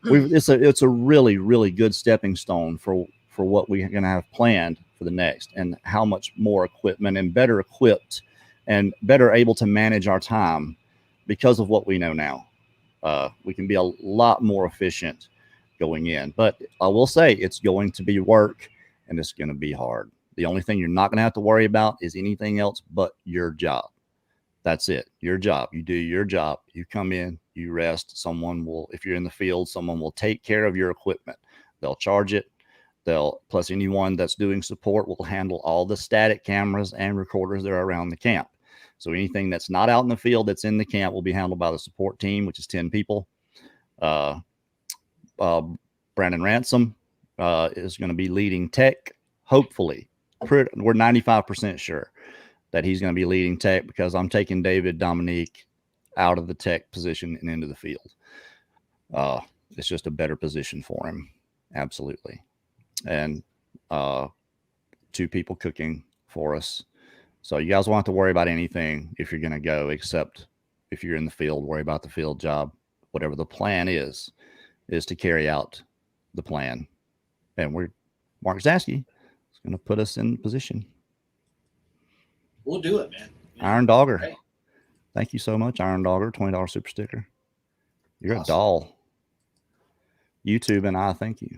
It's a really, really good stepping stone for what we're going to have planned for the next, and how much more equipment and better equipped and better able to manage our time because of what we know now. We can be a lot more efficient going in, but I will say it's going to be work and it's going to be hard. The only thing you're not going to have to worry about is anything else but your job. That's it. Your job. You do your job. You come in, you rest. Someone will, if you're in the field, someone will take care of your equipment. They'll charge it. Plus anyone that's doing support will handle all the static cameras and recorders that are around the camp. So anything that's not out in the field that's in the camp will be handled by the support team, which is 10 people. Brandon Ransom is going to be leading tech. Hopefully, we're 95% sure that he's going to be leading tech, because I'm taking David Dominique out of the tech position and into the field. It's just a better position for him. Absolutely. and 2 people cooking for us. So you guys won't have to worry about anything if you're going to go, except if you're in the field, worry about the field job. Whatever the plan is to carry out the plan. And Mark Zaskey is going to put us in position. We'll do it, man. Iron Dogger. Right. Thank you so much, Iron Dogger. $20 super sticker. You're awesome. A doll. YouTube and I thank you.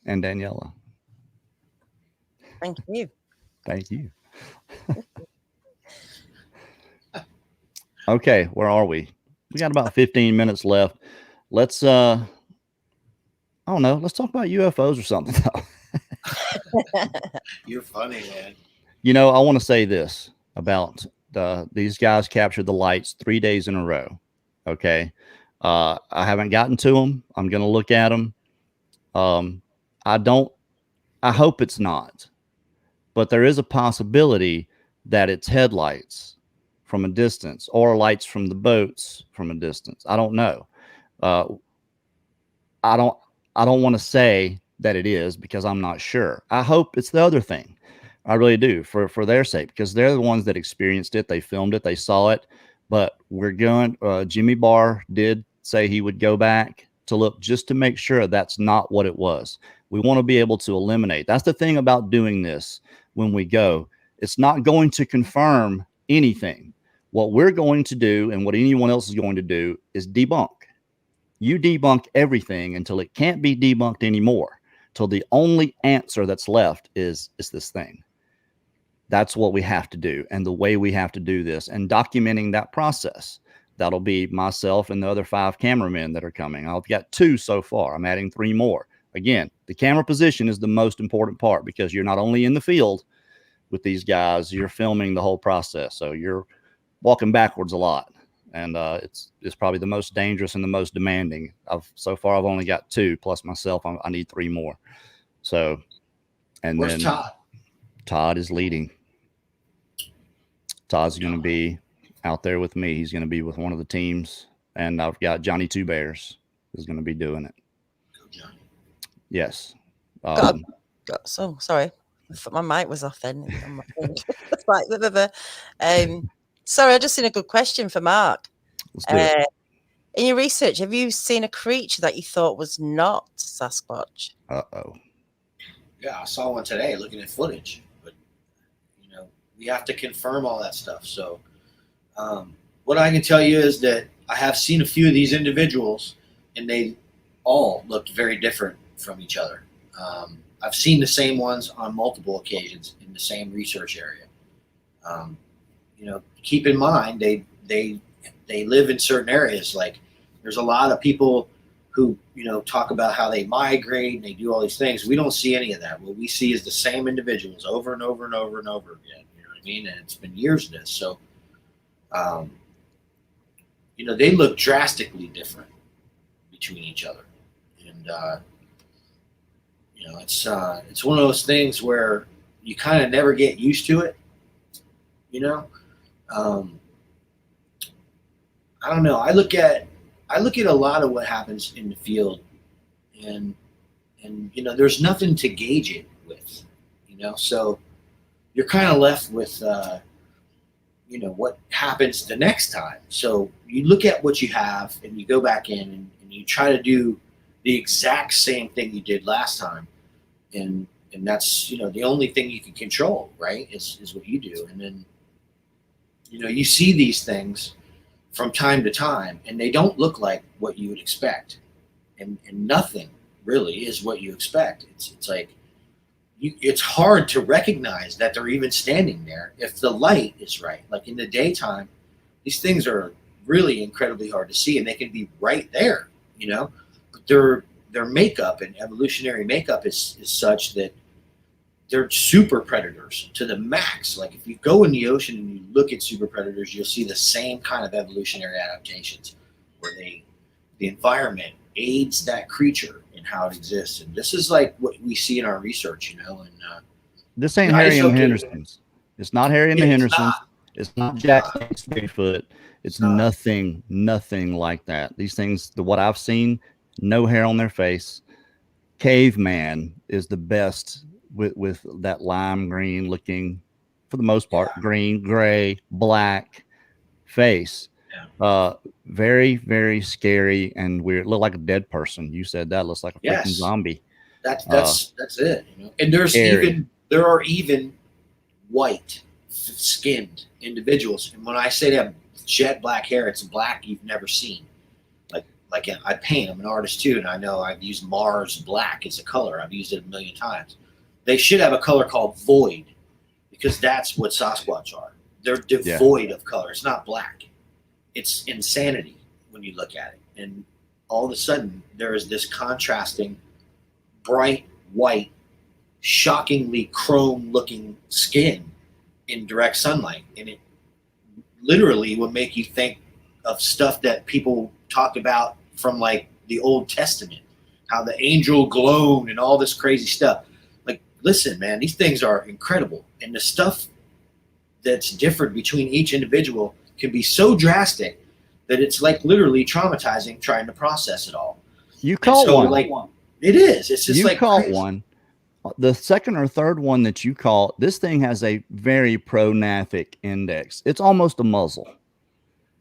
And Daniela. Thank you. Thank you. Okay, where are we? We got about 15 minutes left. Let's I don't know, let's talk about UFOs or something. You're funny, man. You know, I want to say this about these guys captured the lights 3 days in a row. Okay. I haven't gotten to them. I'm going to look at them. I hope it's not, but there is a possibility that it's headlights from a distance or lights from the boats from a distance. I don't know. I don't want to say that it is because I'm not sure. I hope it's the other thing. I really do, for their sake, because they're the ones that experienced it. They filmed it. They saw it. But we're going, Jimmy Barr did say he would go back to look just to make sure that's not what it was. We want to be able to eliminate. That's the thing about doing this when we go. It's not going to confirm anything. What we're going to do and what anyone else is going to do is debunk. You debunk everything until it can't be debunked anymore, till the only answer that's left is this thing. That's what we have to do, and the way we have to do this, and documenting that process. That'll be myself and the other 5 cameramen that are coming. I've got 2 so far. I'm adding 3 more. Again, the camera position is the most important part, because you're not only in the field with these guys, you're filming the whole process. So you're walking backwards a lot. And it's probably the most dangerous and the most demanding. So far I've only got 2 plus myself. I need 3 more. So, and where's then Todd? Todd is leading. Todd's going to be out there with me. He's going to be with one of the teams, and I've got Johnny Two Bears is going to be doing it. Go Johnny. Yes. So sorry, my mic was off then. It's like sorry, I just seen a good question for Mark. Let's do it. In your research, have you seen a creature that you thought was not Sasquatch? Uh-oh. Yeah, I saw one today looking at footage, but we have to confirm all that stuff. So what I can tell you is that I have seen a few of these individuals, and they all looked very different from each other. I've seen the same ones on multiple occasions in the same research area. Keep in mind, they live in certain areas. Like, there's a lot of people who, talk about how they migrate and they do all these things. We don't see any of that. What we see is the same individuals over and over and over and over again. You know what I mean? And it's been years of this. So, they look drastically different between each other. And, it's one of those things where you kind of never get used to it. I don't know. I look at a lot of what happens in the field, and there's nothing to gauge it with, so you're kind of left with, what happens the next time. So you look at what you have and you go back in and you try to do the exact same thing you did last time. And that's, the only thing you can control, right? Is what you do. And then, you see these things from time to time, and they don't look like what you would expect. And nothing really is what you expect. It's like, it's hard to recognize that they're even standing there if the light is right. Like in the daytime, these things are really incredibly hard to see, and they can be right there, but their makeup and evolutionary makeup is such that they're super predators to the max. Like, if you go in the ocean and you look at super predators, you'll see the same kind of evolutionary adaptations where the environment aids that creature in how it exists. And this is like what we see in our research, and this ain't Harry and the Hendersons. It's not Harry and the Hendersons. It's not Jack Bigfoot. It's nothing like that. These things, what I've seen, no hair on their face, caveman is the best with that lime green looking, for the most part, green, gray, black face. Very, very scary and weird. Look like a dead person. You said that looks like a freaking zombie. That's it. You know? And there are even white skinned individuals. And when I say they have jet black hair, it's black you've never seen. Like I paint. I'm an artist too, and I know I've used Mars black as a color. I've used it a million times. They should have a color called void, because that's what Sasquatch are. They're devoid of color. It's not black. It's insanity when you look at it. And all of a sudden, there is this contrasting, bright white, shockingly chrome-looking skin in direct sunlight. And it literally would make you think of stuff that people talk about from like the Old Testament, how the angel glowed and all this crazy stuff. Like, listen, man, these things are incredible. And the stuff that's different between each individual can be so drastic that it's like literally traumatizing trying to process it all. You caught one. Like, it is. It's just like caught one. The second or third one that you caught, this thing has a very prognathic index. It's almost a muzzle.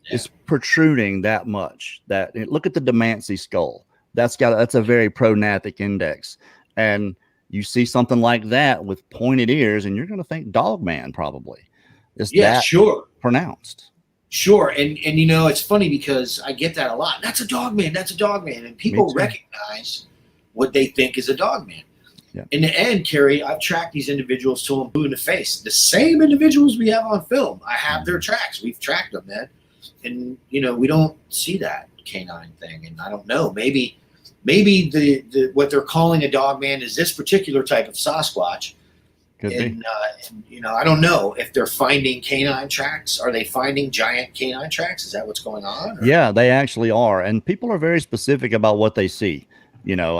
Yeah. It's protruding that much. Look at the Demancey skull. That's a very prognathic index. And you see something like that with pointed ears, and you're going to think dogman probably. It's pronounced. Sure. And you know, it's funny because I get that a lot. That's a dogman. That's a dogman. And people recognize what they think is a dogman. Yeah. In the end, Kerry, I've tracked these individuals till I'm blue in the face. The same individuals we have on film. I have their tracks. We've tracked them, man. And, you know, we don't see that canine thing. And I don't know. Maybe the what they're calling a dogman is this particular type of Sasquatch. And you know, I don't know if they're finding canine tracks. Are they finding giant canine tracks? Is that what's going on? Or? Yeah, they actually are. And people are very specific about what they see. You know,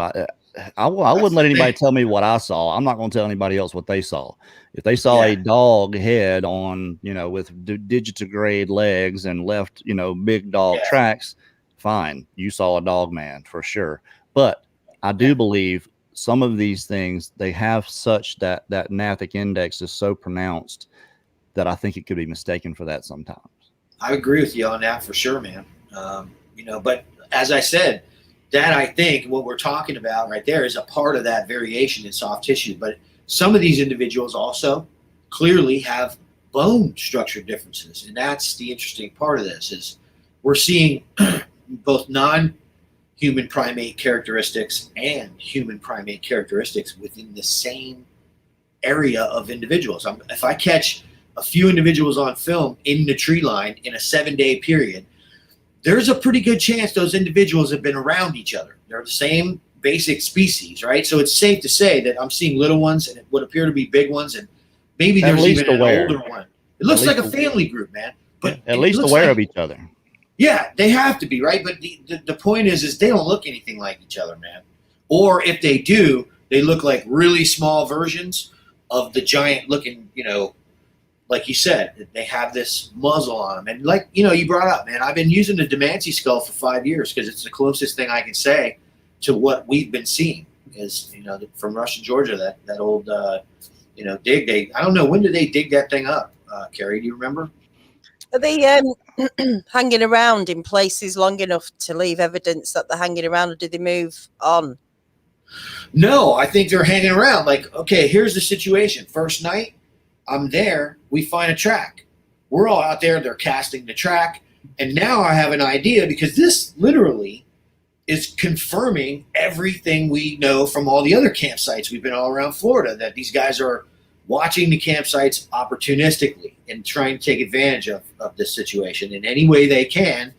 I wouldn't let anybody tell me what I saw. I'm not going to tell anybody else what they saw. If they saw a dog head on, you know, with digitigrade legs and left, you know, big dog tracks, fine. You saw a dog man for sure. But I do believe some of these things, they have such that gnathic index is so pronounced that I think it could be mistaken for that sometimes. I agree with you on that for sure, man. You know, but as I said, that I think what we're talking about right there is a part of that variation in soft tissue. But some of these individuals also clearly have bone structure differences. And that's the interesting part of this is we're seeing both non-human primate characteristics and human primate characteristics within the same area of individuals. If I catch a few individuals on film in the tree line in a 7-day period, there's a pretty good chance those individuals have been around each other. They're the same basic species, right? So it's safe to say that I'm seeing little ones and what appear to be big ones, and maybe there's even an older one. It looks like a family group, man. But at least aware of each other. Yeah, they have to be, right? But the point is they don't look anything like each other, man. Or if they do, they look like really small versions of the giant looking, you know, like you said, they have this muzzle on them. And like, you know, you brought up, man, I've been using the Demancey skull for 5 years because it's the closest thing I can say to what we've been seeing is, you know, from Russian, Georgia, that old, you know, dig. I don't know, when did they dig that thing up, Kerry? Do you remember? Are they hanging around in places long enough to leave evidence that they're hanging around, or do they move on? No, I think they're hanging around. Like, okay, here's the situation. First night, I'm there. We find a track. We're all out there. They're casting the track. And now I have an idea because this literally is confirming everything we know from all the other campsites. We've been all around Florida that these guys are watching the campsites opportunistically and trying to take advantage of this situation in any way they can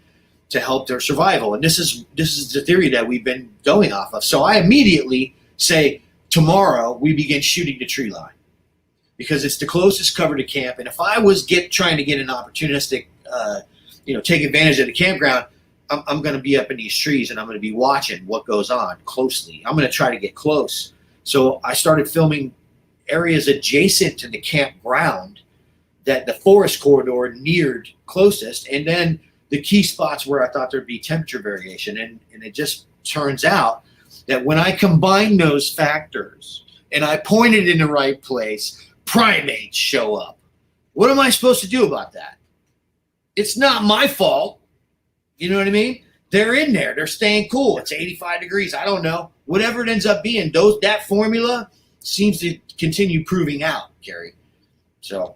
to help their survival. And this is the theory that we've been going off of. So I immediately say, tomorrow we begin shooting the tree line because it's the closest cover to camp. And if I was trying to get an opportunistic, you know, take advantage of the campground, I'm going to be up in these trees and I'm going to be watching what goes on closely. I'm going to try to get close. So I started filming areas adjacent to the campground that the forest corridor neared closest, and then the key spots where I thought there'd be temperature variation. And it just turns out that when I combine those factors and I point it in the right place, primates show up. What am I supposed to do about that? It's not my fault. You know what I mean? They're in there. They're staying cool. It's 85 degrees. I don't know. Whatever it ends up being, that formula seems to continue proving out, Kerry. So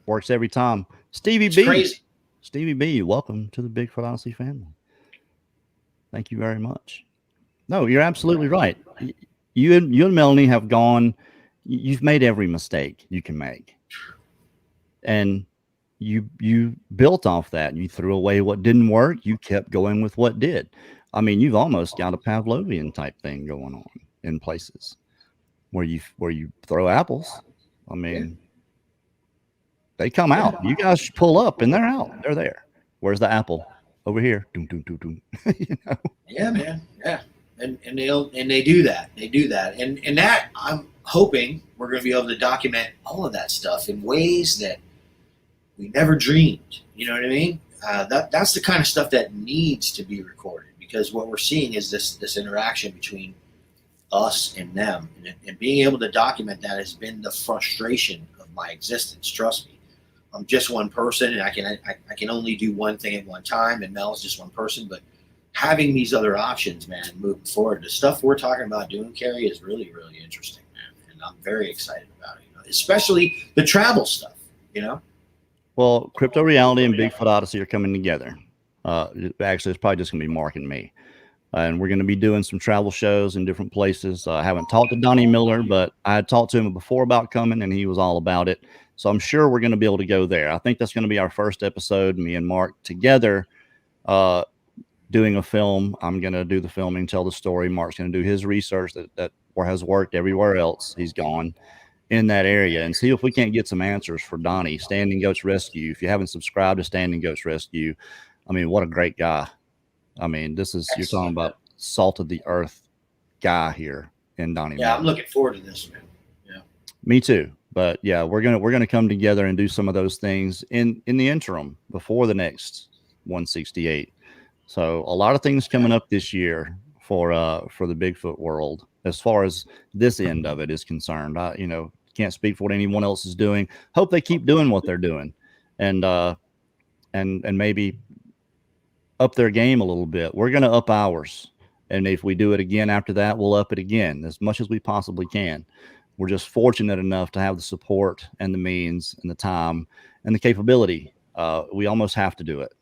works every time. Stevie it's B. crazy. Stevie B, welcome to the Bigfoot Odyssey family. Thank you very much. No, you're absolutely right. You and Melanie have gone. You've made every mistake you can make, and you built off that. You threw away what didn't work. You kept going with what did. I mean, you've almost got a Pavlovian type thing going on in places where you throw apples. I mean, they come out. You guys pull up and they're out. They're there. Where's the apple? Over here. Doom, doom, doom, doom. You know? Yeah, man. Yeah. And they do that. They do that. And that I'm hoping we're going to be able to document all of that stuff in ways that we never dreamed. You know what I mean? That's the kind of stuff that needs to be recorded, because what we're seeing is this interaction between us and them, and being able to document that has been the frustration of my existence. Trust me, I'm just one person, and I can only do one thing at one time, and Mel's just one person. But having these other options, man, moving forward, the stuff we're talking about doing, Kerry, is really, really interesting, man, and I'm very excited about it. You know, especially the travel stuff. You know. Well, Crypto Reality and Bigfoot Odyssey are coming together. Actually, it's probably just going to be Mark and me. And we're going to be doing some travel shows in different places. I haven't talked to Donnie Miller, but I had talked to him before about coming, and he was all about it. So I'm sure we're going to be able to go there. I think that's going to be our first episode, me and Mark together doing a film. I'm going to do the filming, tell the story. Mark's going to do his research that has worked everywhere else he's gone in that area, and see if we can't get some answers for Donnie. Standing Goats Rescue. If you haven't subscribed to Standing Goats Rescue, I mean, what a great guy. I mean, this is, you're talking about salt of the earth guy here in Donnie. Yeah, Miller. I'm looking forward to this, man. Yeah, me too. But yeah, we're gonna come together and do some of those things in the interim before the next 168. So a lot of things coming up this year for the Bigfoot world, as far as this end of it is concerned. I can't speak for what anyone else is doing. Hope they keep doing what they're doing, and maybe up their game a little bit. We're going to up ours, and if we do it again after that, we'll up it again as much as we possibly can. We're just fortunate enough to have the support and the means and the time and the capability. We almost have to do it.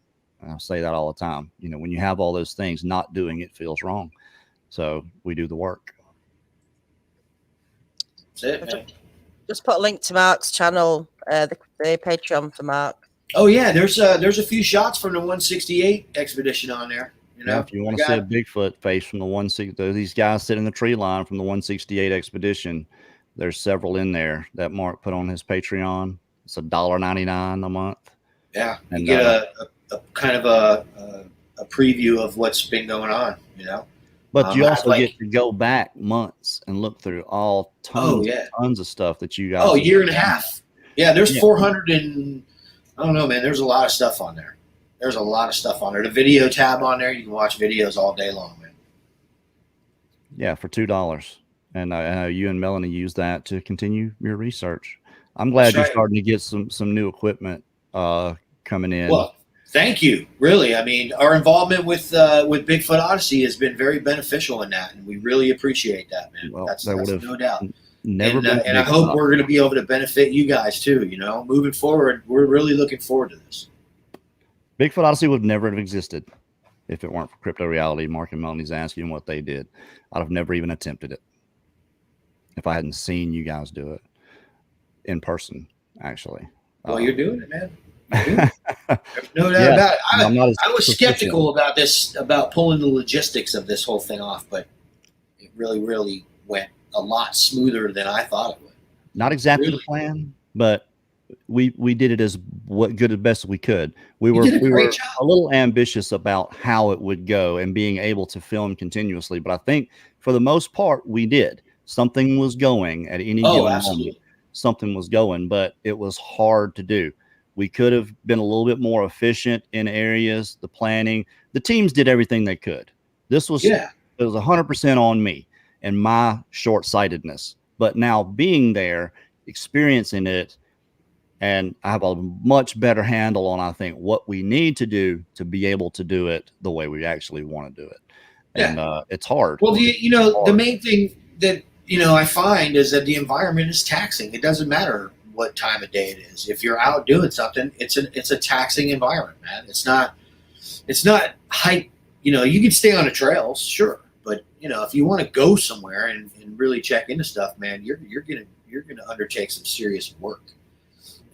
I say that all the time. You know, when you have all those things, not doing it feels wrong. So we do the work. That's it, man. Just put a link to Mark's channel, the Patreon for Mark. Oh yeah, there's a few shots from the 168 expedition on there. You know, yeah, if you want to see a Bigfoot face from the 168, these guys sit in the tree line from the 168 expedition. There's several in there that Mark put on his Patreon. It's $1.99 a month. Yeah, and you get a kind of a preview of what's been going on. You know. But you also get to go back months and look through all tons of stuff that you guys. Oh, year and a half. Yeah, there's 400 and I don't know, man. There's a lot of stuff on there. There's a lot of stuff on there. The video tab on there, you can watch videos all day long, man. Yeah, for $2. And I know you and Melanie use that to continue your research. I'm glad you're starting to get some new equipment coming in. Well, thank you. Really, I mean, our involvement with Bigfoot Odyssey has been very beneficial in that, and we really appreciate that, man. Well, that's no doubt. Never and I hope we're going to be able to benefit you guys too. You know, moving forward, we're really looking forward to this. Bigfoot Odyssey would never have existed if it weren't for Crypto Reality, Mark and Melanie Zaskey, and what they did. I'd have never even attempted it if I hadn't seen you guys do it in person. Actually, well, you're doing it, man. There's no doubt about it. I was skeptical about this, about pulling the logistics of this whole thing off, but it really, really went a lot smoother than I thought it would. Not exactly the plan, but we did it as best we could. We were a little ambitious about how it would go and being able to film continuously, but I think for the most part we did. Something was going at any given moment. Something was going, but it was hard to do. We could have been a little bit more efficient in areas, the planning. The teams did everything they could. This was it was 100% on me. and my short-sightedness. But now being there, experiencing it, and I have a much better handle on, I think, what we need to do to be able to do it the way we actually want to do it. And it's hard. Well, the main thing that, I find is that the environment is taxing. It doesn't matter what time of day it is. If you're out doing something, it's a taxing environment, man. It's not hype. You can stay on the trails, sure. But, if you want to go somewhere and really check into stuff, man, you're going to undertake some serious work.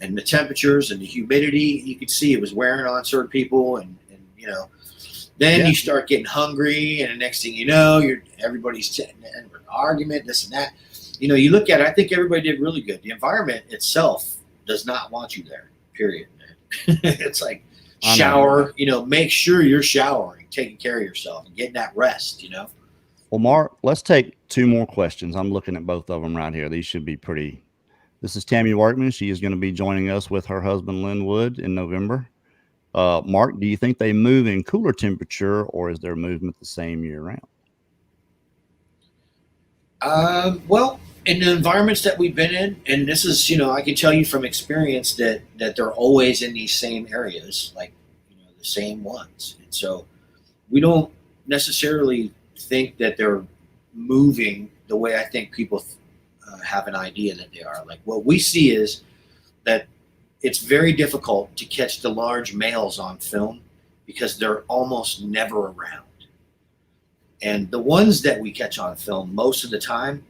And the temperatures and the humidity, you could see it was wearing on certain people. And then you start getting hungry. And the next thing you know, everybody's in an argument, this and that. You look at it, I think everybody did really good. The environment itself does not want you there, period. It's like shower, make sure you're showering, taking care of yourself and getting that rest, Well, Mark, let's take 2 more questions. I'm looking at both of them right here. These should be pretty. This is Tammy Workman. She is going to be joining us with her husband, Lynn Wood, in November. Mark, do you think they move in cooler temperature, or is their movement the same year round? Well, in the environments that we've been in, and this is, I can tell you from experience that they're always in these same areas, like, the same ones. And so we don't necessarily think that they're moving the way I think people have an idea that they are. Like, what we see is that it's very difficult to catch the large males on film because they're almost never around. And the ones that we catch on film most of the time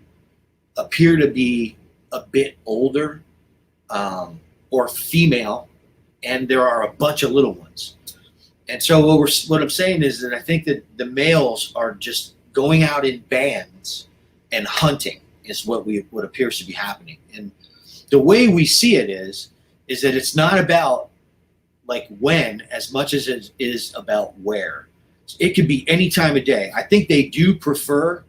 appear to be a bit older or female, and there are a bunch of little ones. And so what I'm saying is that I think that the males are just going out in bands and hunting is what appears to be happening. And the way we see it is that it's not about like when as much as it is about where. It could be any time of day. I think they do prefer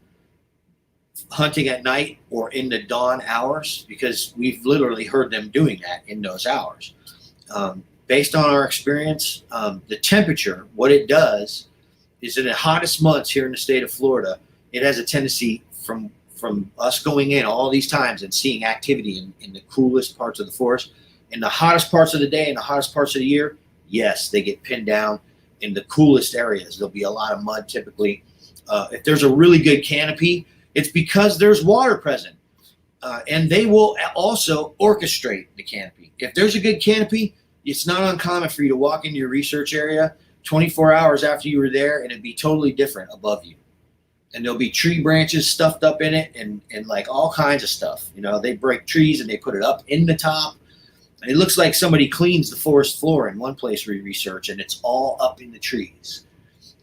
hunting at night or in the dawn hours because we've literally heard them doing that in those hours. Based on our experience, the temperature, what it does is in the hottest months here in the state of Florida, it has a tendency from us going in all these times and seeing activity in the coolest parts of the forest, in the hottest parts of the day and the hottest parts of the year, yes, they get pinned down in the coolest areas. There'll be a lot of mud typically. If there's a really good canopy, it's because there's water present. And they will also orchestrate the canopy. If there's a good canopy, it's not uncommon for you to walk into your research area 24 hours after you were there and it'd be totally different above you. And there'll be tree branches stuffed up in it and like all kinds of stuff. They break trees and they put it up in the top. And it looks like somebody cleans the forest floor in one place we research and it's all up in the trees.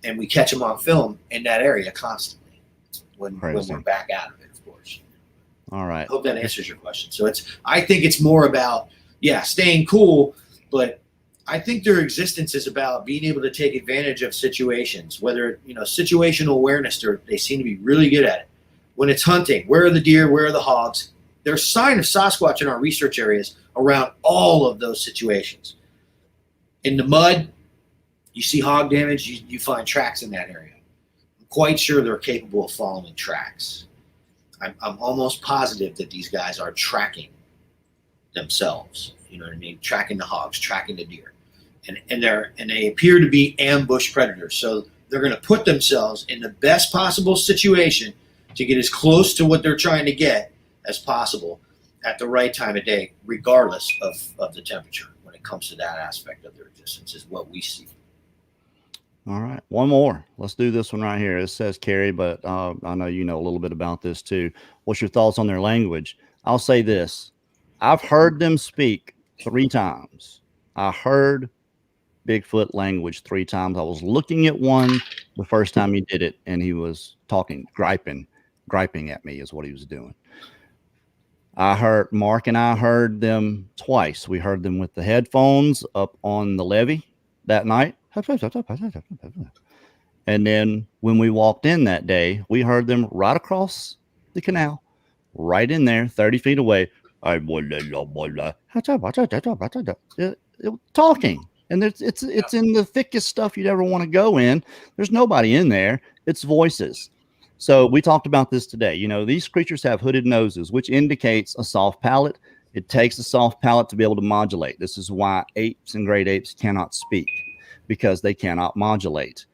And we catch them on film in that area constantly when we're back out of it, of course. All right. I hope that answers your question. So I think it's more about, staying cool, but I think their existence is about being able to take advantage of situations, whether, situational awareness, they seem to be really good at it. When it's hunting, where are the deer, where are the hogs? There's sign of Sasquatch in our research areas around all of those situations. In the mud, you see hog damage, you find tracks in that area. I'm quite sure they're capable of following tracks. I'm almost positive that these guys are tracking themselves. You know what I mean? Tracking the hogs, tracking the deer. And they appear to be ambush predators. So they're going to put themselves in the best possible situation to get as close to what they're trying to get as possible at the right time of day, regardless of the temperature when it comes to that aspect of their existence is what we see. All right. One more. Let's do this one right here. It says Kerry, but I know you know a little bit about this too. What's your thoughts on their language? I'll say this. I've heard them speak 3 times. I heard Bigfoot language 3 times. I was looking at one the first time he did it, and he was talking, griping at me is what he was doing. Mark and I heard them twice. We heard them with the headphones up on the levee that night. And then when we walked in that day, we heard them right across the canal, right in there, 30 feet away. Talking. And it's in the thickest stuff you'd ever want to go in. There's nobody in there. It's voices. So we talked about this today. You know, these creatures have hooded noses, which indicates a soft palate. It takes a soft palate to be able to modulate. This is why apes and great apes cannot speak, because they cannot modulate.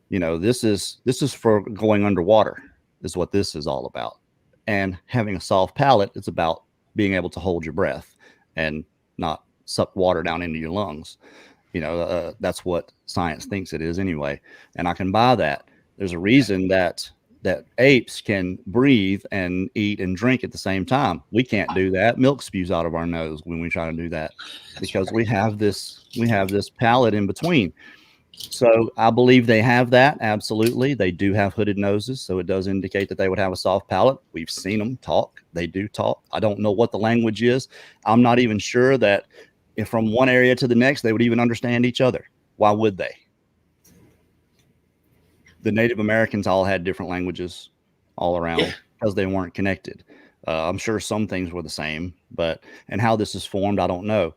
You know, this is for going underwater, is what this is all about. And having a soft palate, it's about being able to hold your breath and not suck water down into your lungs. You know, that's what science thinks it is anyway. And I can buy that. There's a reason that apes can breathe and eat and drink at the same time. We can't do that. Milk spews out of our nose when we try to do that, because we have this palate in between. So I believe they have that. Absolutely. They do have hooded noses. So it does indicate that they would have a soft palate. We've seen them talk. They do talk. I don't know what the language is. I'm not even sure that if from one area to the next, they would even understand each other. Why would they? The Native Americans all had different languages all around because they weren't connected. I'm sure some things were the same, and how this is formed, I don't know.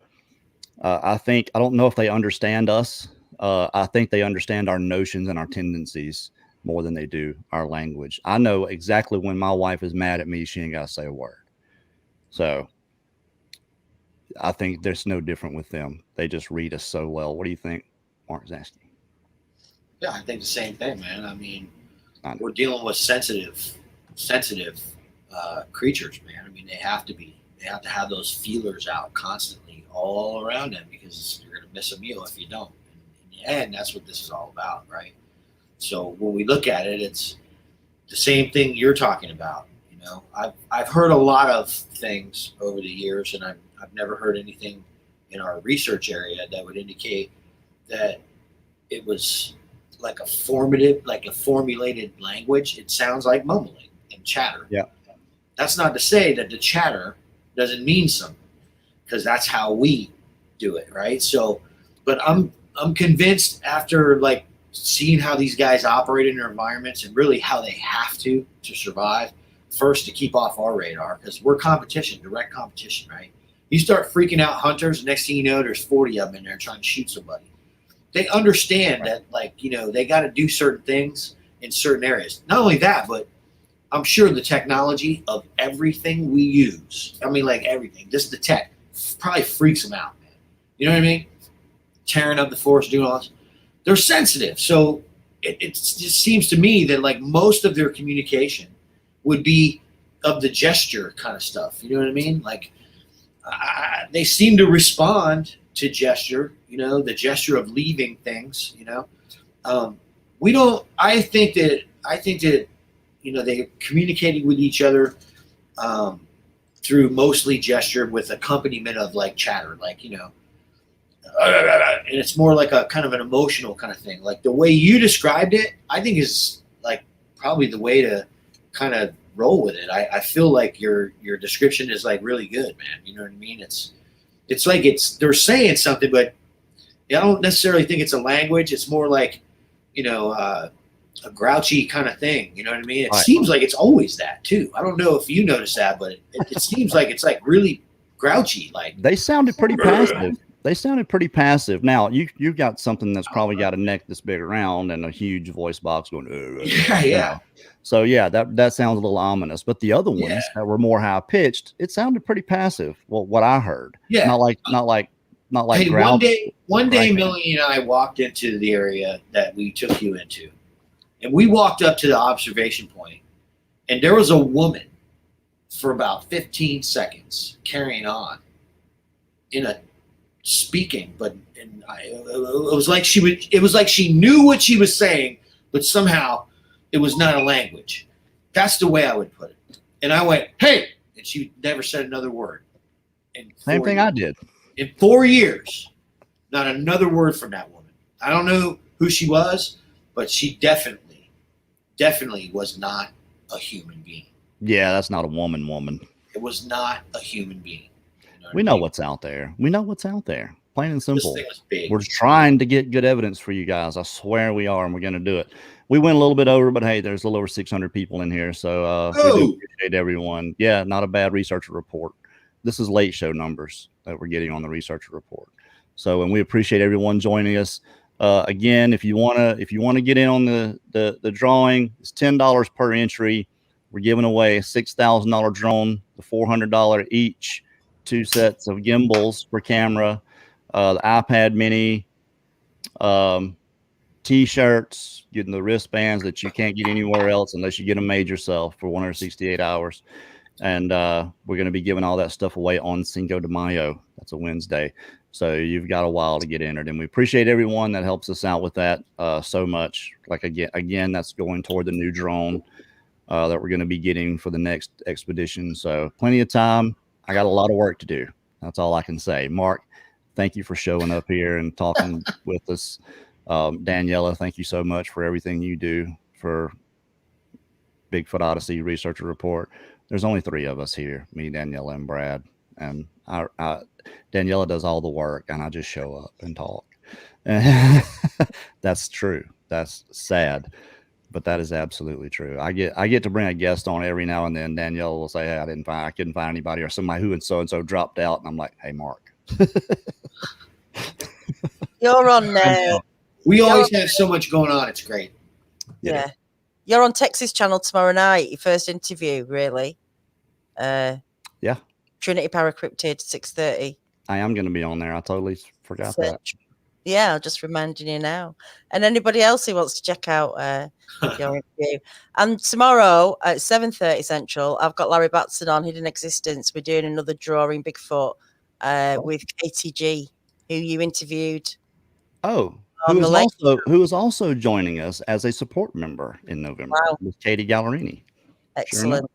I don't know if they understand us. I think they understand our notions and our tendencies more than they do our language. I know exactly when my wife is mad at me, she ain't got to say a word. So I think there's no different with them. They just read us so well. What do you think, Mark Zaskey? Yeah, I think the same thing, man. I mean, we're dealing with sensitive creatures, man. I mean, they have to have those feelers out constantly all around them, because you're going to miss a meal if you don't. And that's what this is all about, right? So when we look at it, it's the same thing you're talking about. You know, I've heard a lot of things over the years, and I've never heard anything in our research area that would indicate that it was like a formulated language. It sounds like mumbling and chatter. Yeah. That's not to say that the chatter doesn't mean something, because that's how we do it, right? So, but I'm convinced, after like seeing how these guys operate in their environments and really how they have to survive, first to keep off our radar, because we're direct competition, right? You start freaking out hunters, next thing you know, there's 40 of them in there trying to shoot somebody. They understand that, like, you know, they got to do certain things in certain areas. Not only that, but I'm sure the technology of everything we use, I mean, like everything, just the tech, probably freaks them out, man. You know what I mean? Tearing up the forest, doing all this. They're sensitive. So it just seems to me that, like, most of their communication would be of the gesture kind of stuff. You know what I mean? Like, they seem to respond to gesture, you know, the gesture of leaving things, you know. I think that, you know, they're communicating with each other through mostly gesture with accompaniment of like chatter, like, you know, and it's more like a kind of an emotional kind of thing. Like the way you described it, I think is like probably the way to kind of roll with it. I feel like your description is like really good, man. You know what I mean? It's like they're saying something, but I don't necessarily think it's a language. It's more like, you know, a grouchy kind of thing. You know what I mean? It seems like it's always that too. I don't know if you notice that, but it seems like it's like really grouchy. Like they sounded pretty passive. Now you got something that's probably got a neck this big around and a huge voice box going. Yeah. You know? So yeah, that sounds a little ominous. But the other ones that were more high pitched, it sounded pretty passive. Well, what I heard, not like. Hey, one day, Millie and I walked into the area that we took you into, and we walked up to the observation point, and there was a woman for about 15 seconds carrying on in a speaking, but it was like she knew what she was saying, but somehow it was not a language. That's the way I would put it. And I went, "Hey," and she never said another word. Same thing I did. In 4 years, not another word from that woman. I don't know who she was, but she definitely was not a human being. Yeah, that's not a woman. It was not a human being. We know what's out there. Plain and simple. This thing was big. We're trying to get good evidence for you guys. I swear we are, and we're going to do it. We went a little bit over, but hey, there's a little over 600 people in here, so we do appreciate everyone. Yeah, not a bad researcher report. This is late show numbers that we're getting on the researcher report. So, and we appreciate everyone joining us. Again, if you wanna get in on the drawing, it's $10 per entry. We're giving away a $6,000 drone, the $400 each, 2 sets of gimbals for camera, the iPad Mini, T-shirts, getting the wristbands that you can't get anywhere else unless you get them made yourself for 168 hours. And we're going to be giving all that stuff away on Cinco de Mayo. That's a Wednesday. So you've got a while to get entered. And we appreciate everyone that helps us out with that so much. Like, again, that's going toward the new drone that we're going to be getting for the next expedition. So plenty of time. I got a lot of work to do. That's all I can say. Mark, thank you for showing up here and talking with us. Daniela, thank you so much for everything you do for Bigfoot Odyssey Researcher Report. There's only 3 of us here, me, Daniela, and Brad. And Daniela does all the work, and I just show up and talk. That's true. That's sad, but that is absolutely true. I get to bring a guest on every now and then. Daniela will say, hey, I couldn't find anybody, or somebody who and so dropped out. And I'm like, hey, Mark. You're on there. We always have so much going on. It's great. Yeah. You're on Texas Channel tomorrow night. Your first interview, really. Yeah. Trinity Paracryptid, 6:30. I am going to be on there. I totally forgot that. Yeah, I'll just reminding you now. And anybody else who wants to check out your interview. And tomorrow at 7:30 Central, I've got Larry Batson on Hidden Existence. We're doing another drawing Bigfoot with KTG, who you interviewed. Oh, who is also joining us as a support member in November with Katie Gallerini. Excellent.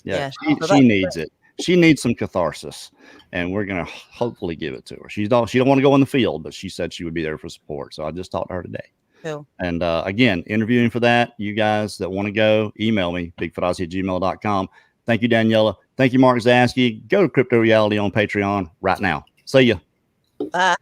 Sure, she needs it. She needs some catharsis, and we're gonna hopefully give it to her. She don't want to go in the field, but she said she would be there for support. So I just talked to her today. Cool. And again, interviewing for that, you guys that want to go, email me, bigfootodyssey@gmail.com. Thank you, Daniela. Thank you, Mark Zaskey. Go to Crypto Reality on Patreon right now. See ya. Bye.